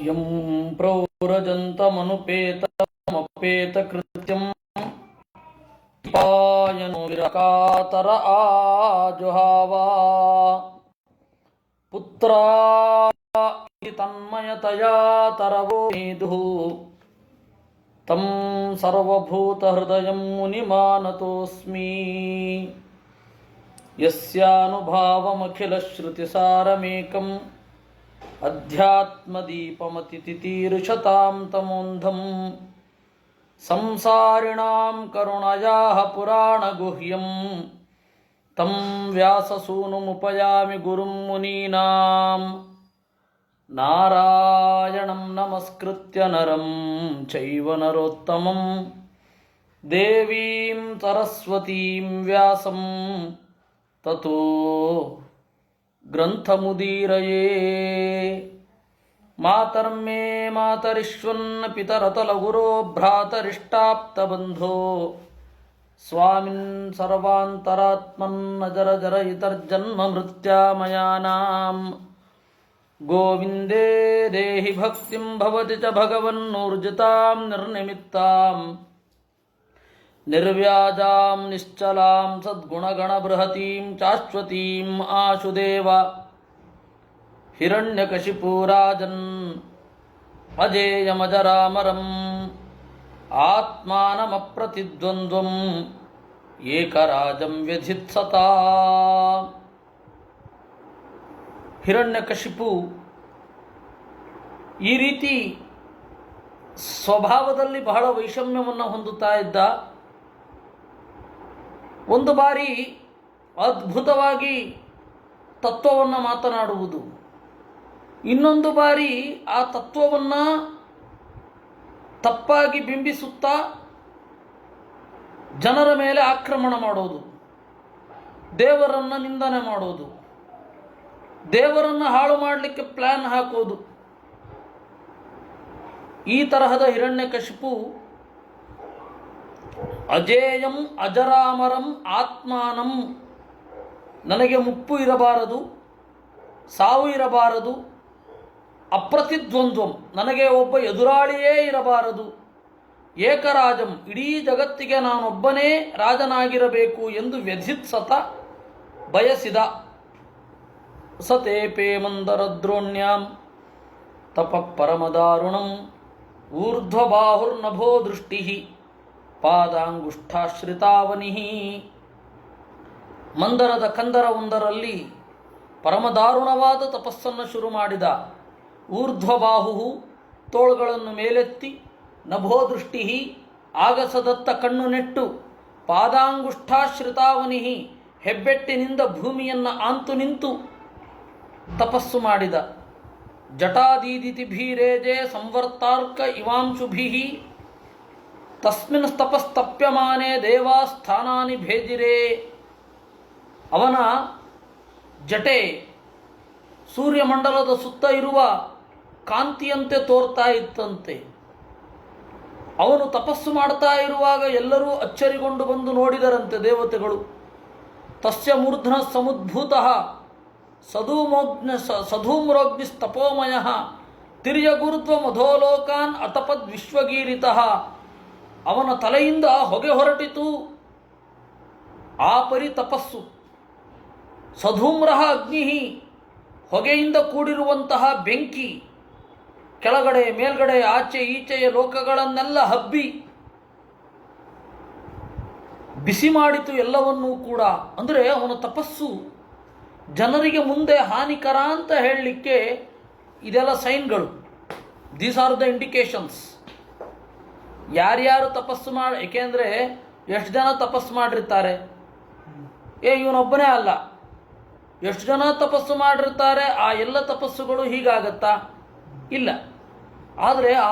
M ಪ್ರೌರಜಂತಮನುಪೇತಮಪೇತಕೃತ್ಯಂ ಪಾಯನೋ ವಿರಕಾತರ ಆಜುಹಾವ Putraya ತನ್ಮಯತಯಾ ತರವೋ ಮೇದುಃ ತಂ ಸರ್ವಭೂತಹೃದಯಂ ಮುನಿಮಾನತೋಸ್ಮಿ ಯಸ್ಯಾನುಭಾವಮಖಿಲಶ್ರುತಿಸಾರಮೇಕಂ ಅಧ್ಯಾತ್ಮದೀಪಮತಿತಿತೀರ್ಷತಾಂ ತಮೋಂಧಂ ಸಂಸಾರಿಣಾಂ ಕರುಣಯಾಃ ಪುರಾಣಗುಹ್ಯಂ ತಂ ವ್ಯಾಸಸೂನುಮುಪಯಾಮಿ ಗುರುಂ ಮುನೀನಾಂ ನಾರಾಯಣಂ ನಮಸ್ಕೃತ್ಯ ನರಂ ಚೈವ ನರೋತ್ತಮಂ ದೇವೀಂ ಸರಸ್ವತೀಂ ವ್ಯಾಸಂ ತತೋ ಗ್ರಂಥಮುದೀರಯೇ. ಮಾತರ್ಮೇ ಮಾತರಿಶ್ವನ್ ಪಿತರತಲಗುರೋ ಭ್ರಾತರಿಷ್ಟಾಪ್ತಬಂಧೋ ಸ್ವಾಮಿನ್ ಸರ್ವಾಂತರಾತ್ಮನ್ ಅಜರ ಜರ ಇತರ್ಜನ್ಮ ಮೃತ್ಯಾಮಯಾನಾಂ ಗೋವಿಂದೇ ದೇಹಿ ಭಕ್ತಿಂ ಭವತಿ ಚ ಭಗವನ್ನೂರ್ಜಿತಾಂ ನಿರ್ನಿಮಿತ್ತಾಂ ನಿರ್ವ್ಯಾಜಾಂ ನಿಶ್ಚಲಾಂ ಸದ್ಗುಣಗಣಬೃಹತೀಂ ಶಾಶ್ವತೀಂ ಆಶುದೇವ. ಹಿರಣ್ಯಕಶಿಪೂರಾಜನ್ ಅಜೇಯಮಜರಾಮರಂ ಆತ್ಮಾನಮಪ್ರತಿದ್ವಂದ್ವಂ ಏಕರಾಜಂ ವ್ಯಧಿತ್ಸತಾ. ಹಿರಣ್ಯಕಶಿಪು ಈ ರೀತಿ ಸ್ವಭಾವದಲ್ಲಿ ಬಹಳ ವೈಷಮ್ಯವನ್ನು ಹೊಂದುತ್ತಾ ಇದ್ದ. ಒಂದು ಬಾರಿ ಅದ್ಭುತವಾಗಿ ತತ್ವವನ್ನು ಮಾತನಾಡುವುದು, ಇನ್ನೊಂದು ಬಾರಿ ಆ ತತ್ವವನ್ನು ತಪ್ಪಾಗಿ ಬಿಂಬಿಸುತ್ತಾ ಜನರ ಮೇಲೆ ಆಕ್ರಮಣ ಮಾಡೋದು, ದೇವರನ್ನು ನಿಂದನೆ ಮಾಡೋದು, ದೇವರನ್ನು ಹಾಳು ಮಾಡಲಿಕ್ಕೆ ಪ್ಲ್ಯಾನ್ ಹಾಕೋದು. ಈ ತರಹದ ಹಿರಣ್ಯಕಶಿಪು ಅಜೇಯಂ ಅಜರಾಮರಂ ಆತ್ಮಾನಂ, ನನಗೆ ಮುಪ್ಪು ಇರಬಾರದು, ಸಾವು ಇರಬಾರದು, ಅಪ್ರತಿದ್ವಂದ್ವಂ, ನನಗೆ ಒಬ್ಬ ಎದುರಾಳಿಯೇ ಇರಬಾರದು, ಏಕರಾಜಂ, ಇಡೀ ಜಗತ್ತಿಗೆ ನಾನೊಬ್ಬನೇ ರಾಜನಾಗಿರಬೇಕು ಎಂದು ವ್ಯಧಿತ್ಸತ ಬಯಸಿದ. ಸತೇಪೇ ಮಂದರದ್ರೋಣ್ಯಾಂ ತಪ ಪರಮದಾರುಣಂ ಊರ್ಧ್ವಬಾಹುರ್ನಭೋ ದೃಷ್ಟಿ ಪಾದಾಂಗುಷ್ಠಾಶ್ರಿತಾವನಿ. ಮಂದರದ ಕಂದರ ಒಂದರಲ್ಲಿ ಪರಮದಾರುಣವಾದ ತಪಸ್ಸನ್ನು ಶುರು ಮಾಡಿದ. ಊರ್ಧ್ವಬಾಹು, ತೋಳುಗಳನ್ನು ಮೇಲೆತ್ತಿ, ನಭೋದೃಷ್ಟಿ, ಆಗಸದತ್ತ ಕಣ್ಣು ನೆಟ್ಟು, ಪಾದಾಂಗುಷ್ಠಾಶ್ರಿತಾವನಿ, ಹೆಬ್ಬೆಟ್ಟಿನಿಂದ ಭೂಮಿಯನ್ನು ಆಂತು ನಿಂತು ತಪಸ್ಸು ಮಾಡಿದ. ಜಟಾದೀದಿತಿಭೀರೇಜೆ ಸಂವರ್ತಾರ್ಕ ಇವಾಂಶುಭಿ ತಸ್ಮಿನ್ ತಪಸ್ತಪ್ಯಮಾನೆ ದೇವಾ ಸ್ಥಾನಾನಿ ಭೇಜಿರೇ. ಅವನ ಜಟೆ ಸೂರ್ಯಮಂಡಲದ ಸುತ್ತ ಇರುವ ಕಾಂತಿಯಂತೆ ತೋರ್ತಾ ಇತ್ತಂತೆ. ಅವನು ತಪಸ್ಸು ಮಾಡ್ತಾ ಇರುವಾಗ ಎಲ್ಲರೂ ಅಚ್ಚರಿಗೊಂಡು ಬಂದು ನೋಡಿದರಂತೆ ದೇವತೆಗಳು. ತಸ್ಯ ಮೂರ್ಧ್ನ ಸಮುದ್ಭೂತಃ ಸಧೂಮ್ರೋಗ್ನಿಸ್ತಪೋಮಯಃ ತಿರ್ಯಗುರುತ್ವ ಮಧೋಲೋಕಾನ್ ಅತಪದ್ ವಿಶ್ವಗೀರಿತಃ. ಅವನ ತಲೆಯಿಂದ ಹೊಗೆ ಹೊರಟಿತು. ಆ ಪರಿ ತಪಸ್ಸು. ಸಧೂಮ್ರಃ ಅಗ್ನಿ, ಹೊಗೆಯಿಂದ ಕೂಡಿರುವಂತಹ ಬೆಂಕಿ ಕೆಳಗಡೆ ಮೇಲ್ಗಡೆ ಆಚೆ ಈಚೆಯ ಲೋಕಗಳನ್ನೆಲ್ಲ ಹಬ್ಬಿ ಬಿಸಿ ಮಾಡಿತು ಎಲ್ಲವನ್ನೂ ಕೂಡ. ಅಂದರೆ ಅವನ ತಪಸ್ಸು ಜನರಿಗೆ ಮುಂದೆ ಹಾನಿಕರ ಅಂತ ಹೇಳಲಿಕ್ಕೆ ಇದೆಲ್ಲ ಸೈನ್ಗಳು. These are the indications. ಯಾರ್ಯಾರು ತಪಸ್ಸು ಮಾಡಿ, ಏಕೆಂದರೆ ಎಷ್ಟು ಜನ ತಪಸ್ಸು ಮಾಡಿರ್ತಾರೆ, ಇವನೊಬ್ಬನೇ ಅಲ್ಲ, ಎಷ್ಟು ಜನ ತಪಸ್ಸು ಮಾಡಿರ್ತಾರೆ. ಆ ಎಲ್ಲ ತಪಸ್ಸುಗಳು ಹೀಗಾಗತ್ತಾ? ಇಲ್ಲ. ಆದರೆ ಆ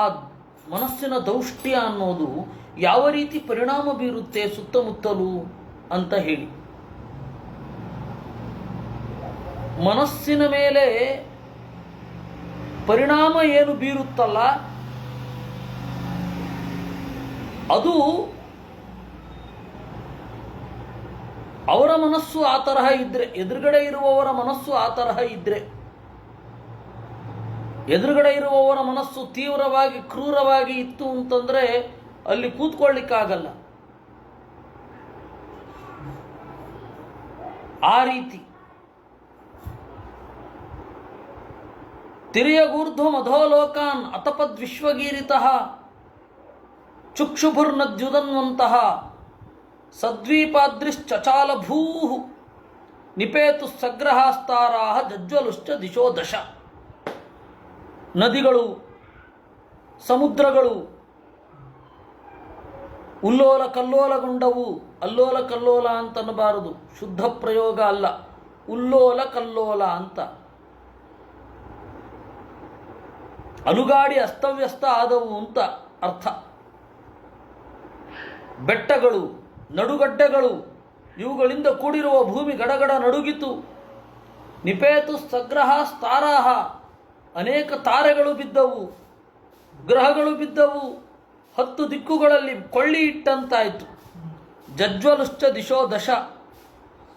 ಮನಸ್ಸಿನ ದೌಷ್ಟ್ಯ ಅನ್ನೋದು ಯಾವ ರೀತಿ ಪರಿಣಾಮ ಬೀರುತ್ತೆ ಸುತ್ತಮುತ್ತಲೂ ಅಂತ ಹೇಳಿ. ಮನಸ್ಸಿನ ಮೇಲೆ ಪರಿಣಾಮ ಏನು ಬೀರುತ್ತಲ್ಲ, ಅದು ಅವರ ಮನಸ್ಸು ಆ ತರಹ ಇದ್ದರೆ, ಎದುರುಗಡೆ ಇರುವವರ ಮನಸ್ಸು ಆ ತರಹ ಇದ್ದರೆ ಎದುರುಗಡೆ ಇರುವವರ ಮನಸ್ಸು ತೀವ್ರವಾಗಿ ಕ್ರೂರವಾಗಿ ಇತ್ತು ಅಂತಂದರೆ ಅಲ್ಲಿ ಕೂತ್ಕೊಳ್ಳಿಕ್ಕಾಗಲ್ಲ. ಆ ರೀತಿ ತಿರ್ಯಗೂರ್ಧ್ವ ಮಧೋಲೋಕಾನ್ ಅತಪದ್ ವಿಶ್ವಗೀರಿತಃ ಚುಕ್ಷುಭುರ್ನದ್ಯುದನ್ವಂತಹ ಸದ್ವೀಪಾದ್ರಿಶ್ಚಚಾಲ ಭೂ ನಿಪೇತು ಸಗ್ರಹಾಸ್ತಾರಾ ಜಜ್ವಲುಶ್ಚ ದಿಶೋ ದಶ. ನದಿಗಳು, ಸಮುದ್ರಗಳು ಉಲ್ಲೋಲ ಕಲ್ಲೋಲಗೊಂಡವು. ಅಲ್ಲೋಲ ಕಲ್ಲೋಲ ಅಂತನ್ನಬಾರದು, ಶುದ್ಧ ಪ್ರಯೋಗ ಅಲ್ಲ, ಉಲ್ಲೋಲ ಕಲ್ಲೋಲ ಅಂತ. ಅಲುಗಾಡಿ ಅಸ್ತವ್ಯಸ್ತ ಆದವು ಅಂತ ಅರ್ಥ. ಬೆಟ್ಟಗಳು, ನಡುಗಡ್ಡೆಗಳು ಇವುಗಳಿಂದ ಕೂಡಿರುವ ಭೂಮಿ ಗಡಗಡ ನಡುಗಿತು. ನಿಪೇತು ಸಗ್ರಹ ಸ್ತಾರಾಹ, ಅನೇಕ ತಾರೆಗಳು ಬಿದ್ದವು, ಗ್ರಹಗಳು ಬಿದ್ದವು, 10 ದಿಕ್ಕುಗಳಲ್ಲಿ ಕೊಳ್ಳಿ ಇಟ್ಟಂತಾಯಿತು. ಜಜ್ವಲುಶ್ಚ ದಿಶೋ ದಶ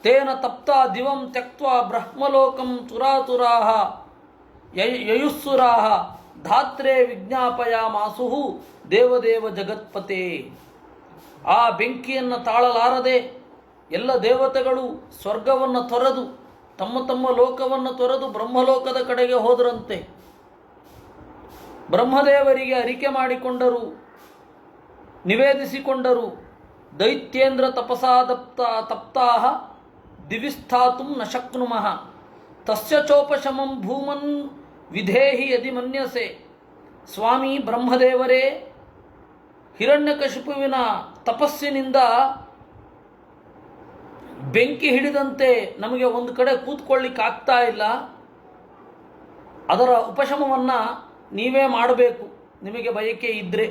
ತೇನ ತಪ್ತ ದಿವಂ ತ್ಯಕ್ತ್ವಾ ಬ್ರಹ್ಮಲೋಕಂ ತುರಾತುರಾಹ ಯಯುಸ್ಸುರಾಹ ಧಾತ್ರೆ ವಿಜ್ಞಾಪಯಾಮಾಸುಹು ದೇವದೇವ ಜಗತ್ಪತೆ. ಆ ಬೆಂಕಿಯನ್ನು ತಾಳಲಾರದೆ ಎಲ್ಲ ದೇವತೆಗಳು ಸ್ವರ್ಗವನ್ನು ತೊರೆದು ತಮ್ಮ ತಮ್ಮ ಲೋಕವನ್ನು ತೊರೆದು ಬ್ರಹ್ಮಲೋಕದ ಕಡೆಗೆ ಹೋದರಂತೆ. ಬ್ರಹ್ಮದೇವರಿಗೆ ಅರಿಕೆ ಮಾಡಿಕೊಂಡರು, ನಿವೇದಿಸಿಕೊಂಡರು. ದೈತ್ಯೇಂದ್ರ ತಪಸಾ ತಪ್ತಾಹ ದಿವಿಸ್ಥಾತು ನ ಶಕ್ನುಮಃ ತಸ್ಯ ಚೋಪಶಮಂ ಭೂಮನ್ ವಿಧೇಹಿ ಯದಿ ಮನ್ಯಸೆ. ಸ್ವಾಮಿ ಬ್ರಹ್ಮದೇವರೇ, ಹಿರಣ್ಯಕಶಿಪುವಿನ ತಪಸ್ಸಿನಿಂದ ಬೆಂಕಿ ಹಿಡಿದಂತೆ ನಮಗೆ ಒಂದು ಕಡೆ ಕೂತ್ಕೊಳ್ಳಿಕ್ಕಾಗ್ತಾ ಇಲ್ಲ. ಅದರ ಉಪಶಮವನ್ನು ನೀವೇ ಮಾಡಬೇಕು, ನಿಮಗೆ ಬಯಕೆ ಇದ್ದರೆ.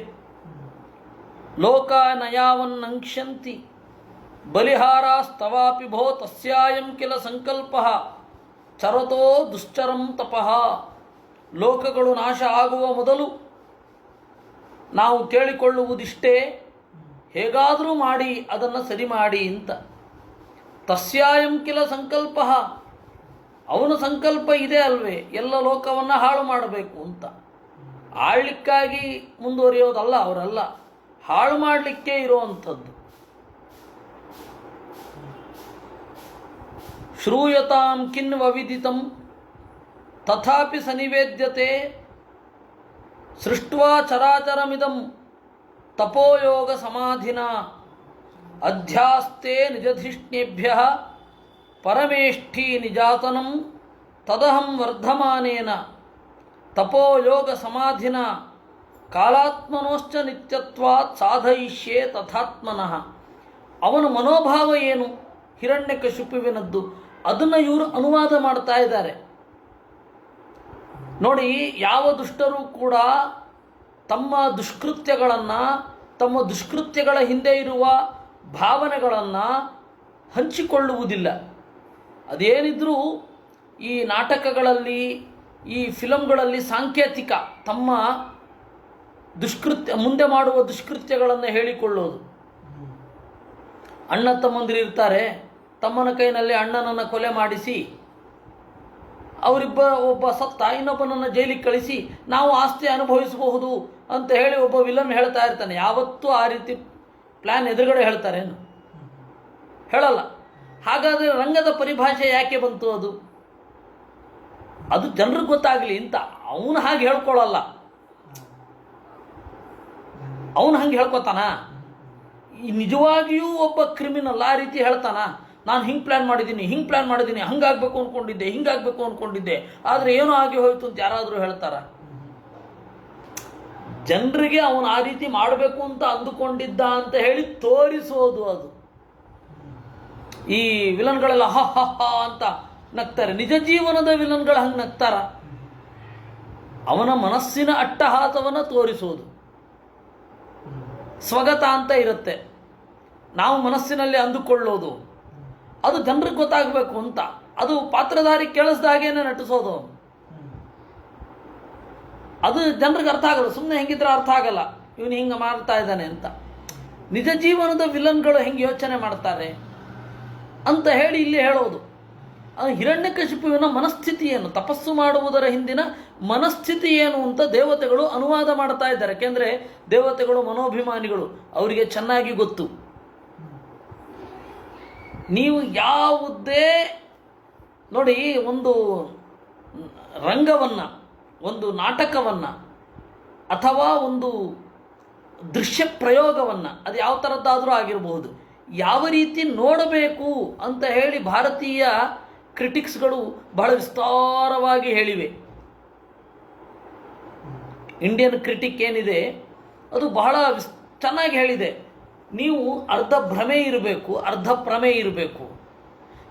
ಲೋಕ ನಯಾವನ್ನಂಕ್ಷ್ಯಂತಿ ಬಲಿಹಾರಾಸ್ತವಾಪಿ ಭೋ ತಸ್ಯಾಯಂ ಕಿಲ ಸಂಕಲ್ಪ ಚರತೋ ದುಶ್ಚರಂ ತಪಃ. ಲೋಕಗಳು ನಾಶ ಆಗುವ ಮೊದಲು ನಾವು ಕೇಳಿಕೊಳ್ಳುವುದಿಷ್ಟೇ, ಹೇಗಾದರೂ ಮಾಡಿ ಅದನ್ನು ಸರಿ ಮಾಡಿ ಅಂತ. ತಸ್ಯಾಯಂ ಕಿಲ ಸಂಕಲ್ಪ, ಅವನ ಸಂಕಲ್ಪ ಇದೆ ಅಲ್ವೇ, ಎಲ್ಲ ಲೋಕವನ್ನು ಹಾಳು ಮಾಡಬೇಕು ಅಂತ. ಆಳ್ಲಿಕ್ಕಾಗಿ ಮುಂದುವರಿಯೋದಲ್ಲ ಅವರಲ್ಲ, ಹಾಳು ಮಾಡಲಿಕ್ಕೆ ಇರುವಂಥದ್ದು. ಶ್ರೂಯತಾಂ ಕಿನ್ವವಿದಿತಂ ತಥಾಪಿ ಸನಿವೇದ್ಯತೆ ಸೃಷ್ಟ್ವಾ ಚರಾಚರಮಿದಂ ತಪೋಯೋಗ ಸಮಾಧಿನ ಅಧ್ಯಾಸ್ತೆ ನಿಜಧಿಷ್ಣೇಭ್ಯಃ ಪರಮೇಷ್ಠಿ ನಿಜಾತನಂ ತದಹಂ ವರ್ಧಮಾನೇನ ತಪೋಯೋಗ ಸಮಾಧಿನ ಕಾಲಾತ್ಮನೋಶ್ಚ ನಿತ್ಯತ್ವಾತ್ ಸಾಧಯಿಷ್ಯೆ ತಥಾತ್ಮನಃ. ಅವನ ಮನೋಭಾವ ಏನು ಹಿರಣ್ಯಕಶಿಪುವಿನದ್ದು, ಅದನ್ನು ಇವರು ಅನುವಾದ ಮಾಡ್ತಾ ಇದ್ದಾರೆ ನೋಡಿ. ಯಾವ ದುಷ್ಟರೂ ಕೂಡ ತಮ್ಮ ದುಷ್ಕೃತ್ಯಗಳನ್ನು, ತಮ್ಮ ದುಷ್ಕೃತ್ಯಗಳ ಹಿಂದೆ ಇರುವ ಭಾವನೆಗಳನ್ನು ಹಂಚಿಕೊಳ್ಳುವುದಿಲ್ಲ. ಅದೇನಿದ್ರೂ ಈ ನಾಟಕಗಳಲ್ಲಿ, ಈ ಫಿಲಮ್ಗಳಲ್ಲಿ ಸಾಂಕೇತಿಕ ತಮ್ಮ ಮುಂದೆ ಮಾಡುವ ದುಷ್ಕೃತ್ಯಗಳನ್ನು ಹೇಳಿಕೊಳ್ಳೋದು. ಅಣ್ಣ ತಮ್ಮಂದಿರು ಇರ್ತಾರೆ, ತಮ್ಮನ ಕೈನಲ್ಲಿ ಅಣ್ಣನನ್ನು ಕೊಲೆ ಮಾಡಿಸಿ ಒಬ್ಬ ಸತ್ತ ಇನ್ನೊಬ್ಬನನ್ನು ಜೈಲಿಗೆ ಕಳಿಸಿ ನಾವು ಆಸ್ತಿ ಅನುಭವಿಸಬಹುದು ಅಂತ ಹೇಳಿ ಒಬ್ಬ ವಿಲನ್ ಹೇಳ್ತಾ ಇರ್ತಾನೆ. ಯಾವತ್ತೂ ಆ ರೀತಿ ಪ್ಲ್ಯಾನ್ ಎದುರುಗಡೆ ಹೇಳ್ತಾರೇನು? ಹೇಳಲ್ಲ. ಹಾಗಾದರೆ ರಂಗದ ಪರಿಭಾಷೆ ಯಾಕೆ ಬಂತು? ಅದು ಜನರಿಗೆ ಗೊತ್ತಾಗಲಿ ಅಂತ ಅವನು ಹಾಗೆ ಹೇಳ್ಕೊಳ್ಳಲ್ಲ. ಅವನು ಹಂಗೆ ಹೇಳ್ಕೊತಾನ? ನಿಜವಾಗಿಯೂ ಒಬ್ಬ ಕ್ರಿಮಿನಲ್ ಆ ರೀತಿ ಹೇಳ್ತಾನ? ನಾನು ಹಿಂಗೆ ಪ್ಲ್ಯಾನ್ ಮಾಡಿದ್ದೀನಿ, ಹಂಗಾಗಬೇಕು ಅಂದ್ಕೊಂಡಿದ್ದೆ, ಆದರೆ ಏನೋ ಆಗಿ ಹೋಯಿತು ಅಂತ ಯಾರಾದರೂ ಹೇಳ್ತಾರ? ಜನರಿಗೆ ಅವನು ಆ ರೀತಿ ಮಾಡಬೇಕು ಅಂತ ಅಂದುಕೊಂಡಿದ್ದ ಅಂತ ಹೇಳಿ ತೋರಿಸೋದು ಅದು. ಈ ವಿಲನ್ಗಳೆಲ್ಲ ಹ ಹ ಹ ಅಂತ ನಗ್ತಾರೆ. ನಿಜ ಜೀವನದ ವಿಲನ್ಗಳು ಹಂಗೆ ನಗ್ತಾರ? ಅವನ ಮನಸ್ಸಿನ ಅಟ್ಟಹಾಸವನ್ನು ತೋರಿಸೋದು. ಸ್ವಗತ ಅಂತ ಇರುತ್ತೆ, ನಾವು ಮನಸ್ಸಿನಲ್ಲಿ ಅಂದುಕೊಳ್ಳೋದು, ಅದು ಜನರಿಗೆ ಗೊತ್ತಾಗಬೇಕು ಅಂತ. ಅದು ಪಾತ್ರಧಾರಿ ಕೇಳಿಸ್ದ ಹಾಗೇನೆ ನಟಿಸೋದು. ಅದು ಜನರಿಗೆ ಅರ್ಥ ಆಗಲ್ಲ. ಸುಮ್ಮನೆ ಹೆಂಗಿದ್ರೆ ಅರ್ಥ ಆಗಲ್ಲ, ಇವನು ಹಿಂಗೆ ಮಾಡ್ತಾ ಇದ್ದಾನೆ ಅಂತ. ನಿಜ ಜೀವನದ ವಿಲನ್ಗಳು ಹೆಂಗೆ ಯೋಚನೆ ಮಾಡ್ತಾರೆ ಅಂತ ಹೇಳಿ ಇಲ್ಲಿ ಹೇಳೋದು. ಹಿರಣ್ಯಕಶಿಪುವಿನ ಮನಸ್ಥಿತಿ ಏನು, ತಪಸ್ಸು ಮಾಡುವುದರ ಹಿಂದಿನ ಮನಸ್ಥಿತಿ ಏನು ಅಂತ ದೇವತೆಗಳು ಅನುವಾದ ಮಾಡ್ತಾ ಇದ್ದಾರೆ. ಯಾಕೆಂದರೆ ದೇವತೆಗಳು ಮನೋಭಿಮಾನಿಗಳು, ಅವರಿಗೆ ಚೆನ್ನಾಗಿ ಗೊತ್ತು. ನೀವು ಯಾವುದೇ ನೋಡಿ, ಒಂದು ರಂಗವನ್ನು, ಒಂದು ನಾಟಕವನ್ನು ಅಥವಾ ಒಂದು ದೃಶ್ಯ ಪ್ರಯೋಗವನ್ನು, ಅದು ಯಾವ ಥರದ್ದಾದರೂ ಆಗಿರಬಹುದು, ಯಾವ ರೀತಿ ನೋಡಬೇಕು ಅಂತ ಹೇಳಿ ಭಾರತೀಯ ಕ್ರಿಟಿಕ್ಸ್ಗಳು ಬಹಳ ವಿಸ್ತಾರವಾಗಿ ಹೇಳಿವೆ. ಇಂಡಿಯನ್ ಕ್ರಿಟಿಕ್ ಏನಿದೆ ಅದು ಬಹಳ ಚೆನ್ನಾಗಿ ಹೇಳಿದೆ. ನೀವು ಅರ್ಧ ಭ್ರಮೆ ಇರಬೇಕು, ಅರ್ಧ ಪ್ರಮೆ ಇರಬೇಕು.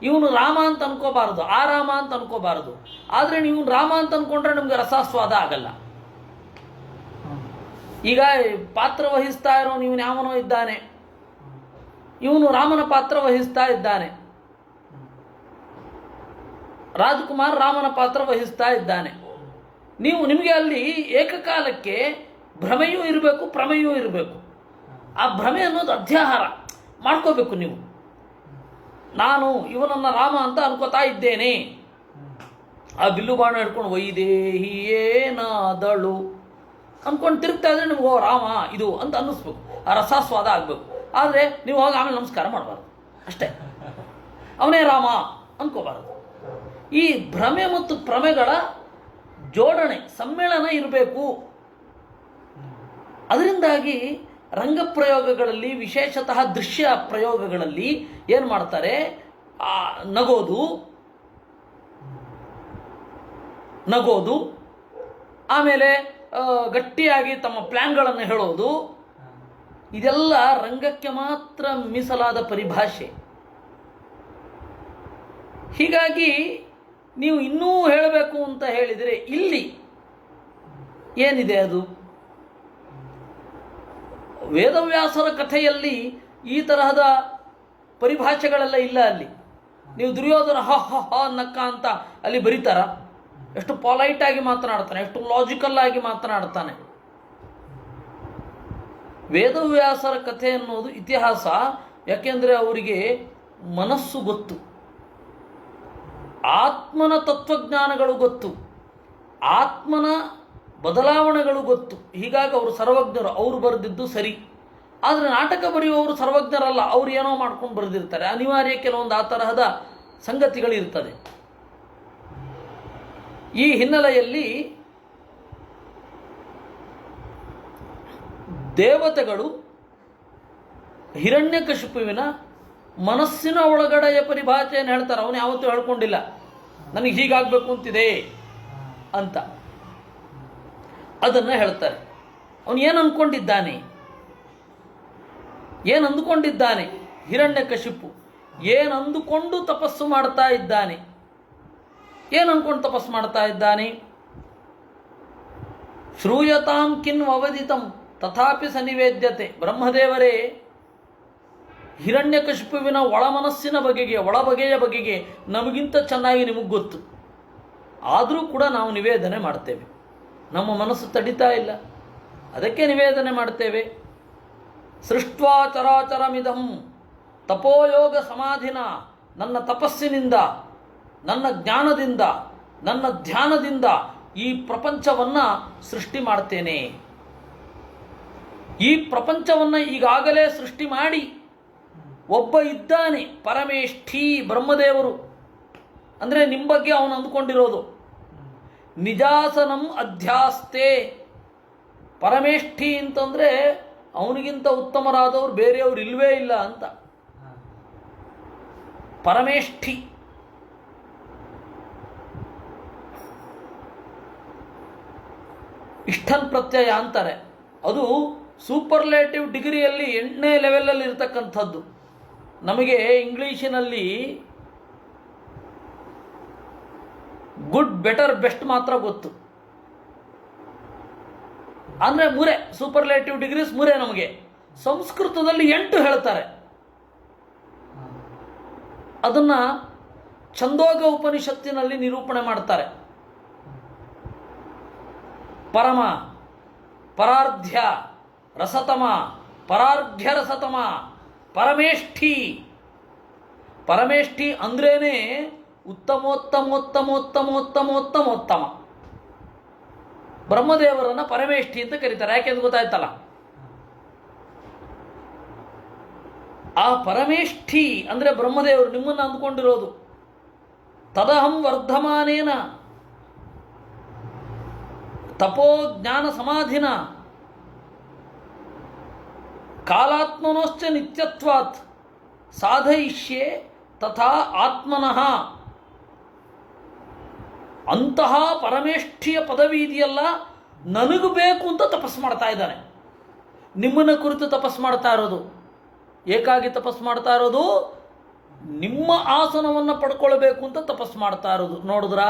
ಇವನು ರಾಮ ಅಂತ ಅನ್ಕೋಬಾರದು, ಆ ರಾಮ ಅಂತ ಅನ್ಕೋಬಾರದು. ಆದರೆ ನೀವು ರಾಮ ಅಂತ ಅನ್ಕೊಂಡ್ರೆ ನಿಮ್ಗೆ ರಸಾಸ್ವಾದ ಆಗಲ್ಲ. ಈಗ ಪಾತ್ರ ವಹಿಸ್ತಾ ಇರೋ ಇವನು ಯಾವನೋ ಇದ್ದಾನೆ, ಇವನು ರಾಮನ ಪಾತ್ರ ವಹಿಸ್ತಾ ಇದ್ದಾನೆ, ರಾಜ್ಕುಮಾರ್ ರಾಮನ ಪಾತ್ರ ವಹಿಸ್ತಾ ಇದ್ದಾನೆ. ನಿಮಗೆ ಅಲ್ಲಿ ಏಕಕಾಲಕ್ಕೆ ಭ್ರಮೆಯೂ ಇರಬೇಕು, ಪ್ರಮೆಯೂ ಇರಬೇಕು. ಆ ಭ್ರಮೆ ಅನ್ನೋದು ಅಧ್ಯಾಹಾರ ಮಾಡ್ಕೋಬೇಕು. ನೀವು ನಾನು ಇವನನ್ನು ರಾಮ ಅಂತ ಅನ್ಕೋತಾ ಇದ್ದೇನೆ, ಆ ಬಿಲ್ಲು ಬಾಣ ಹಿಡ್ಕೊಂಡು ವೈದೇಹಿಯೇನಾದಳು ಅಂದ್ಕೊಂಡು ತಿರುಗ್ತಾ ಇದ್ರೆ ನಿಮ್ಗೆ ರಾಮ ಇದು ಅಂತ ಅನ್ನಿಸ್ಬೇಕು, ಆ ರಸಾಸ್ವಾದ ಆಗಬೇಕು. ಆದರೆ ನೀವು ಹೋಗಿ ಆಮೇಲೆ ನಮಸ್ಕಾರ ಮಾಡಬಾರ್ದು, ಅಷ್ಟೇ. ಅವನೇ ರಾಮ ಅನ್ಕೋಬಾರದು. ಈ ಭ್ರಮೆ ಮತ್ತು ಪ್ರಮೆಗಳ ಜೋಡಣೆ, ಸಮ್ಮೇಳನ ಇರಬೇಕು. ಅದರಿಂದಾಗಿ ರಂಗಪ್ರಯೋಗಗಳಲ್ಲಿ, ವಿಶೇಷತಃ ದೃಶ್ಯ ಪ್ರಯೋಗಗಳಲ್ಲಿ ಏನು ಮಾಡ್ತಾರೆ, ನಗೋದು, ಆಮೇಲೆ ಗಟ್ಟಿಯಾಗಿ ತಮ್ಮ ಪ್ಲ್ಯಾನ್ಗಳನ್ನು ಹೇಳೋದು, ಇದೆಲ್ಲ ರಂಗಕ್ಕೆ ಮಾತ್ರ ಮೀಸಲಾದ ಪರಿಭಾಷೆ. ಹೀಗಾಗಿ ನೀವು ಇನ್ನೂ ಹೇಳಬೇಕು ಅಂತ ಹೇಳಿದರೆ ಇಲ್ಲಿ ಏನಿದೆ, ಅದು ವೇದವ್ಯಾಸರ ಕಥೆಯಲ್ಲಿ ಈ ತರಹದ ಪರಿಭಾಷೆಗಳೆಲ್ಲ ಇಲ್ಲ. ಅಲ್ಲಿ ನೀವು ದುರ್ಯೋಧನ ಹ ಹ ಹ ನಕ್ಕ ಅಂತ ಅಲ್ಲಿ ಬರೀತಾರ? ಎಷ್ಟು ಪೊಲೈಟ್ ಆಗಿ ಮಾತನಾಡ್ತಾನೆ, ಎಷ್ಟು ಲಾಜಿಕಲ್ ಆಗಿ ಮಾತನಾಡ್ತಾನೆ. ವೇದವ್ಯಾಸರ ಕಥೆ ಅನ್ನೋದು ಇತಿಹಾಸ. ಯಾಕೆಂದರೆ ಅವರಿಗೆ ಮನಸ್ಸು ಗೊತ್ತು, ಆತ್ಮನ ತತ್ವಜ್ಞಾನಗಳು ಗೊತ್ತು, ಆತ್ಮನ ಬದಲಾವಣೆಗಳು ಗೊತ್ತು. ಹೀಗಾಗಿ ಅವರು ಸರ್ವಜ್ಞರು. ಅವರು ಬರೆದಿದ್ದು ಸರಿ. ಆದರೆ ನಾಟಕ ಬರೆಯುವವರು ಸರ್ವಜ್ಞರಲ್ಲ, ಅವರು ಏನೋ ಮಾಡ್ಕೊಂಡು ಬರೆದಿರ್ತಾರೆ. ಅನಿವಾರ್ಯ ಕೆಲವೊಂದು ಆ ತರಹದ ಸಂಗತಿಗಳಿರ್ತದೆ. ಈ ಹಿನ್ನೆಲೆಯಲ್ಲಿ ದೇವತೆಗಳು ಹಿರಣ್ಯಕಶಿಪುವಿನ ಮನಸ್ಸಿನ ಒಳಗಡೆಯ ಪರಿಭಾಷೆಯನ್ನು ಹೇಳ್ತಾರೆ. ಅವನು ಯಾವತ್ತೂ ಹೇಳ್ಕೊಂಡಿಲ್ಲ ನನಗೆ ಹೀಗಾಗಬೇಕು ಅಂತಿದೆ ಅಂತ. ಅದನ್ನು ಹೇಳ್ತಾರೆ. ಅವನು ಏನು ಅಂದ್ಕೊಂಡಿದ್ದಾನೆ, ಏನು ಅಂದುಕೊಂಡಿದ್ದಾನೆ ಹಿರಣ್ಯಕಶಿಪು, ಏನು ಅಂದುಕೊಂಡು ತಪಸ್ಸು ಮಾಡ್ತಾ ಇದ್ದಾನೆ, ಏನು ಅಂದ್ಕೊಂಡು ತಪಸ್ಸು ಮಾಡ್ತಾ ಇದ್ದಾನೆ. ಶ್ರೂಯತಾಂ ಕಿನ್ ಅವಧಿತಂ ತಥಾಪಿ ಸನ್ನಿವೇದ್ಯತೆ. ಬ್ರಹ್ಮದೇವರೇ, ಹಿರಣ್ಯಕಶಿಪುವಿನ ಒಳಮನಸ್ಸಿನ ಬಗೆಗೆ, ಒಳಬಗೆಯ ಬಗೆಗೆ ನಮಗಿಂತ ಚೆನ್ನಾಗಿ ನಿಮಗೆ ಗೊತ್ತು. ಆದರೂ ಕೂಡ ನಾವು ನಿವೇದನೆ ಮಾಡ್ತೇವೆ. ನಮ್ಮ ಮನಸ್ಸು ತಡಿತಾ ಇಲ್ಲ, ಅದಕ್ಕೆ ನಿವೇದನೆ ಮಾಡ್ತೇವೆ. ಸೃಷ್ಟ್ವಾ ಚರಾಚರಮಿದಂ ತಪೋಯೋಗ ಸಮಾಧಿನ. ನನ್ನ ತಪಸ್ಸಿನಿಂದ, ನನ್ನ ಜ್ಞಾನದಿಂದ, ನನ್ನ ಧ್ಯಾನದಿಂದ ಈ ಪ್ರಪಂಚವನ್ನು ಸೃಷ್ಟಿ ಮಾಡ್ತೇನೆ. ಈ ಪ್ರಪಂಚವನ್ನು ಈಗಾಗಲೇ ಸೃಷ್ಟಿ ಮಾಡಿ ಒಬ್ಬ ಇದ್ದಾನೆ, ಪರಮೇಷ್ಠಿ ಬ್ರಹ್ಮದೇವರು. ಅಂದರೆ ನಿಮ್ಮ ಬಗ್ಗೆ ಅವನು ಅಂದುಕೊಂಡಿರೋದು. ನಿಜಾಸನಂ ಅಧ್ಯಾಸ್ತೆ. ಪರಮೇಷ್ಠಿ ಅಂತಂದರೆ ಅವನಿಗಿಂತ ಉತ್ತಮರಾದವರು ಬೇರೆಯವರು ಇಲ್ವೇ ಇಲ್ಲ ಅಂತ. ಪರಮೇಷ್ಠಿ. ಇಷ್ಟನ್ ಪ್ರತ್ಯಯ ಅಂತಾರೆ. ಅದು ಸೂಪರ್ಲೇಟಿವ್ ಡಿಗ್ರಿಯಲ್ಲಿ 8ನೇ ಲೆವೆಲಲ್ಲಿ ಇರತಕ್ಕಂಥದ್ದು. ನಮಗೆ ಇಂಗ್ಲೀಷಿನಲ್ಲಿ ಗುಡ್, ಬೆಟರ್, ಬೆಸ್ಟ್ ಮಾತ್ರ ಗೊತ್ತು. ಅಂದರೆ 3 ಸೂಪರ್ಲೇಟಿವ್ ಡಿಗ್ರೀಸ್ 3 ನಮಗೆ. ಸಂಸ್ಕೃತದಲ್ಲಿ 8 ಹೇಳ್ತಾರೆ. ಅದನ್ನು ಛಂದೋಗ ಉಪನಿಷತ್ತಿನಲ್ಲಿ ನಿರೂಪಣೆ ಮಾಡ್ತಾರೆ. ಪರಮ, ಪರಾರ್ಧ್ಯ, ರಸತಮ, ಪರಾರ್ಧ್ಯ ರಸತಮ, ಪರಮೇಷ್ಠಿ. ಪರಮೇಷ್ಠಿ ಅಂದ್ರೇನೆ ಉತ್ತಮೋತ್ತಮೋತ್ತಮೋತ್ತಮೋತ್ತಮೋತ್ತಮೋತ್ತಮ. ಬ್ರಹ್ಮದೇವರನ್ನ ಪರಮೇಷ್ಠಿ ಅಂತ ಕರೀತಾರೆ. ಯಾಕೆಂದು ಗೊತ್ತಾಯ್ತಲ್ಲ. ಆ ಪರಮೇಷ್ಠಿ ಅಂದರೆ ಬ್ರಹ್ಮದೇವರು ನಿಮ್ಮನ್ನು ಅಂದ್ಕೊಂಡಿರೋದು. ತದಹಂ ವರ್ಧಮಾನೇನ ತಪೋ ಜ್ಞಾನ ಸಮಾಧಿನ ಕಾಲಾತ್ಮನೋಶ್ಚ ನಿತ್ಯತ್ವಾತ್ ಸಾಧಯಿಷ್ಯೆ ತಥಾ ಆತ್ಮನಃ. ಅಂತಹ ಪರಮೇಷ್ಠಿಯ ಪದವಿ ಇದೆಯಲ್ಲ, ನನಗೂ ಬೇಕು ಅಂತ ತಪಸ್ಸು ಮಾಡ್ತಾ ಇದ್ದಾನೆ. ನಿಮ್ಮನ್ನು ಕುರಿತು ತಪಸ್ಸು ಮಾಡ್ತಾ ಇರೋದು, ಏಕಾಗಿ ತಪಸ್ಸು ಮಾಡ್ತಾ ಇರೋದು, ನಿಮ್ಮ ಆಸನವನ್ನು ಪಡ್ಕೊಳ್ಬೇಕು ಅಂತ ತಪಸ್ಸು ಮಾಡ್ತಾ ಇರೋದು. ನೋಡಿದ್ರ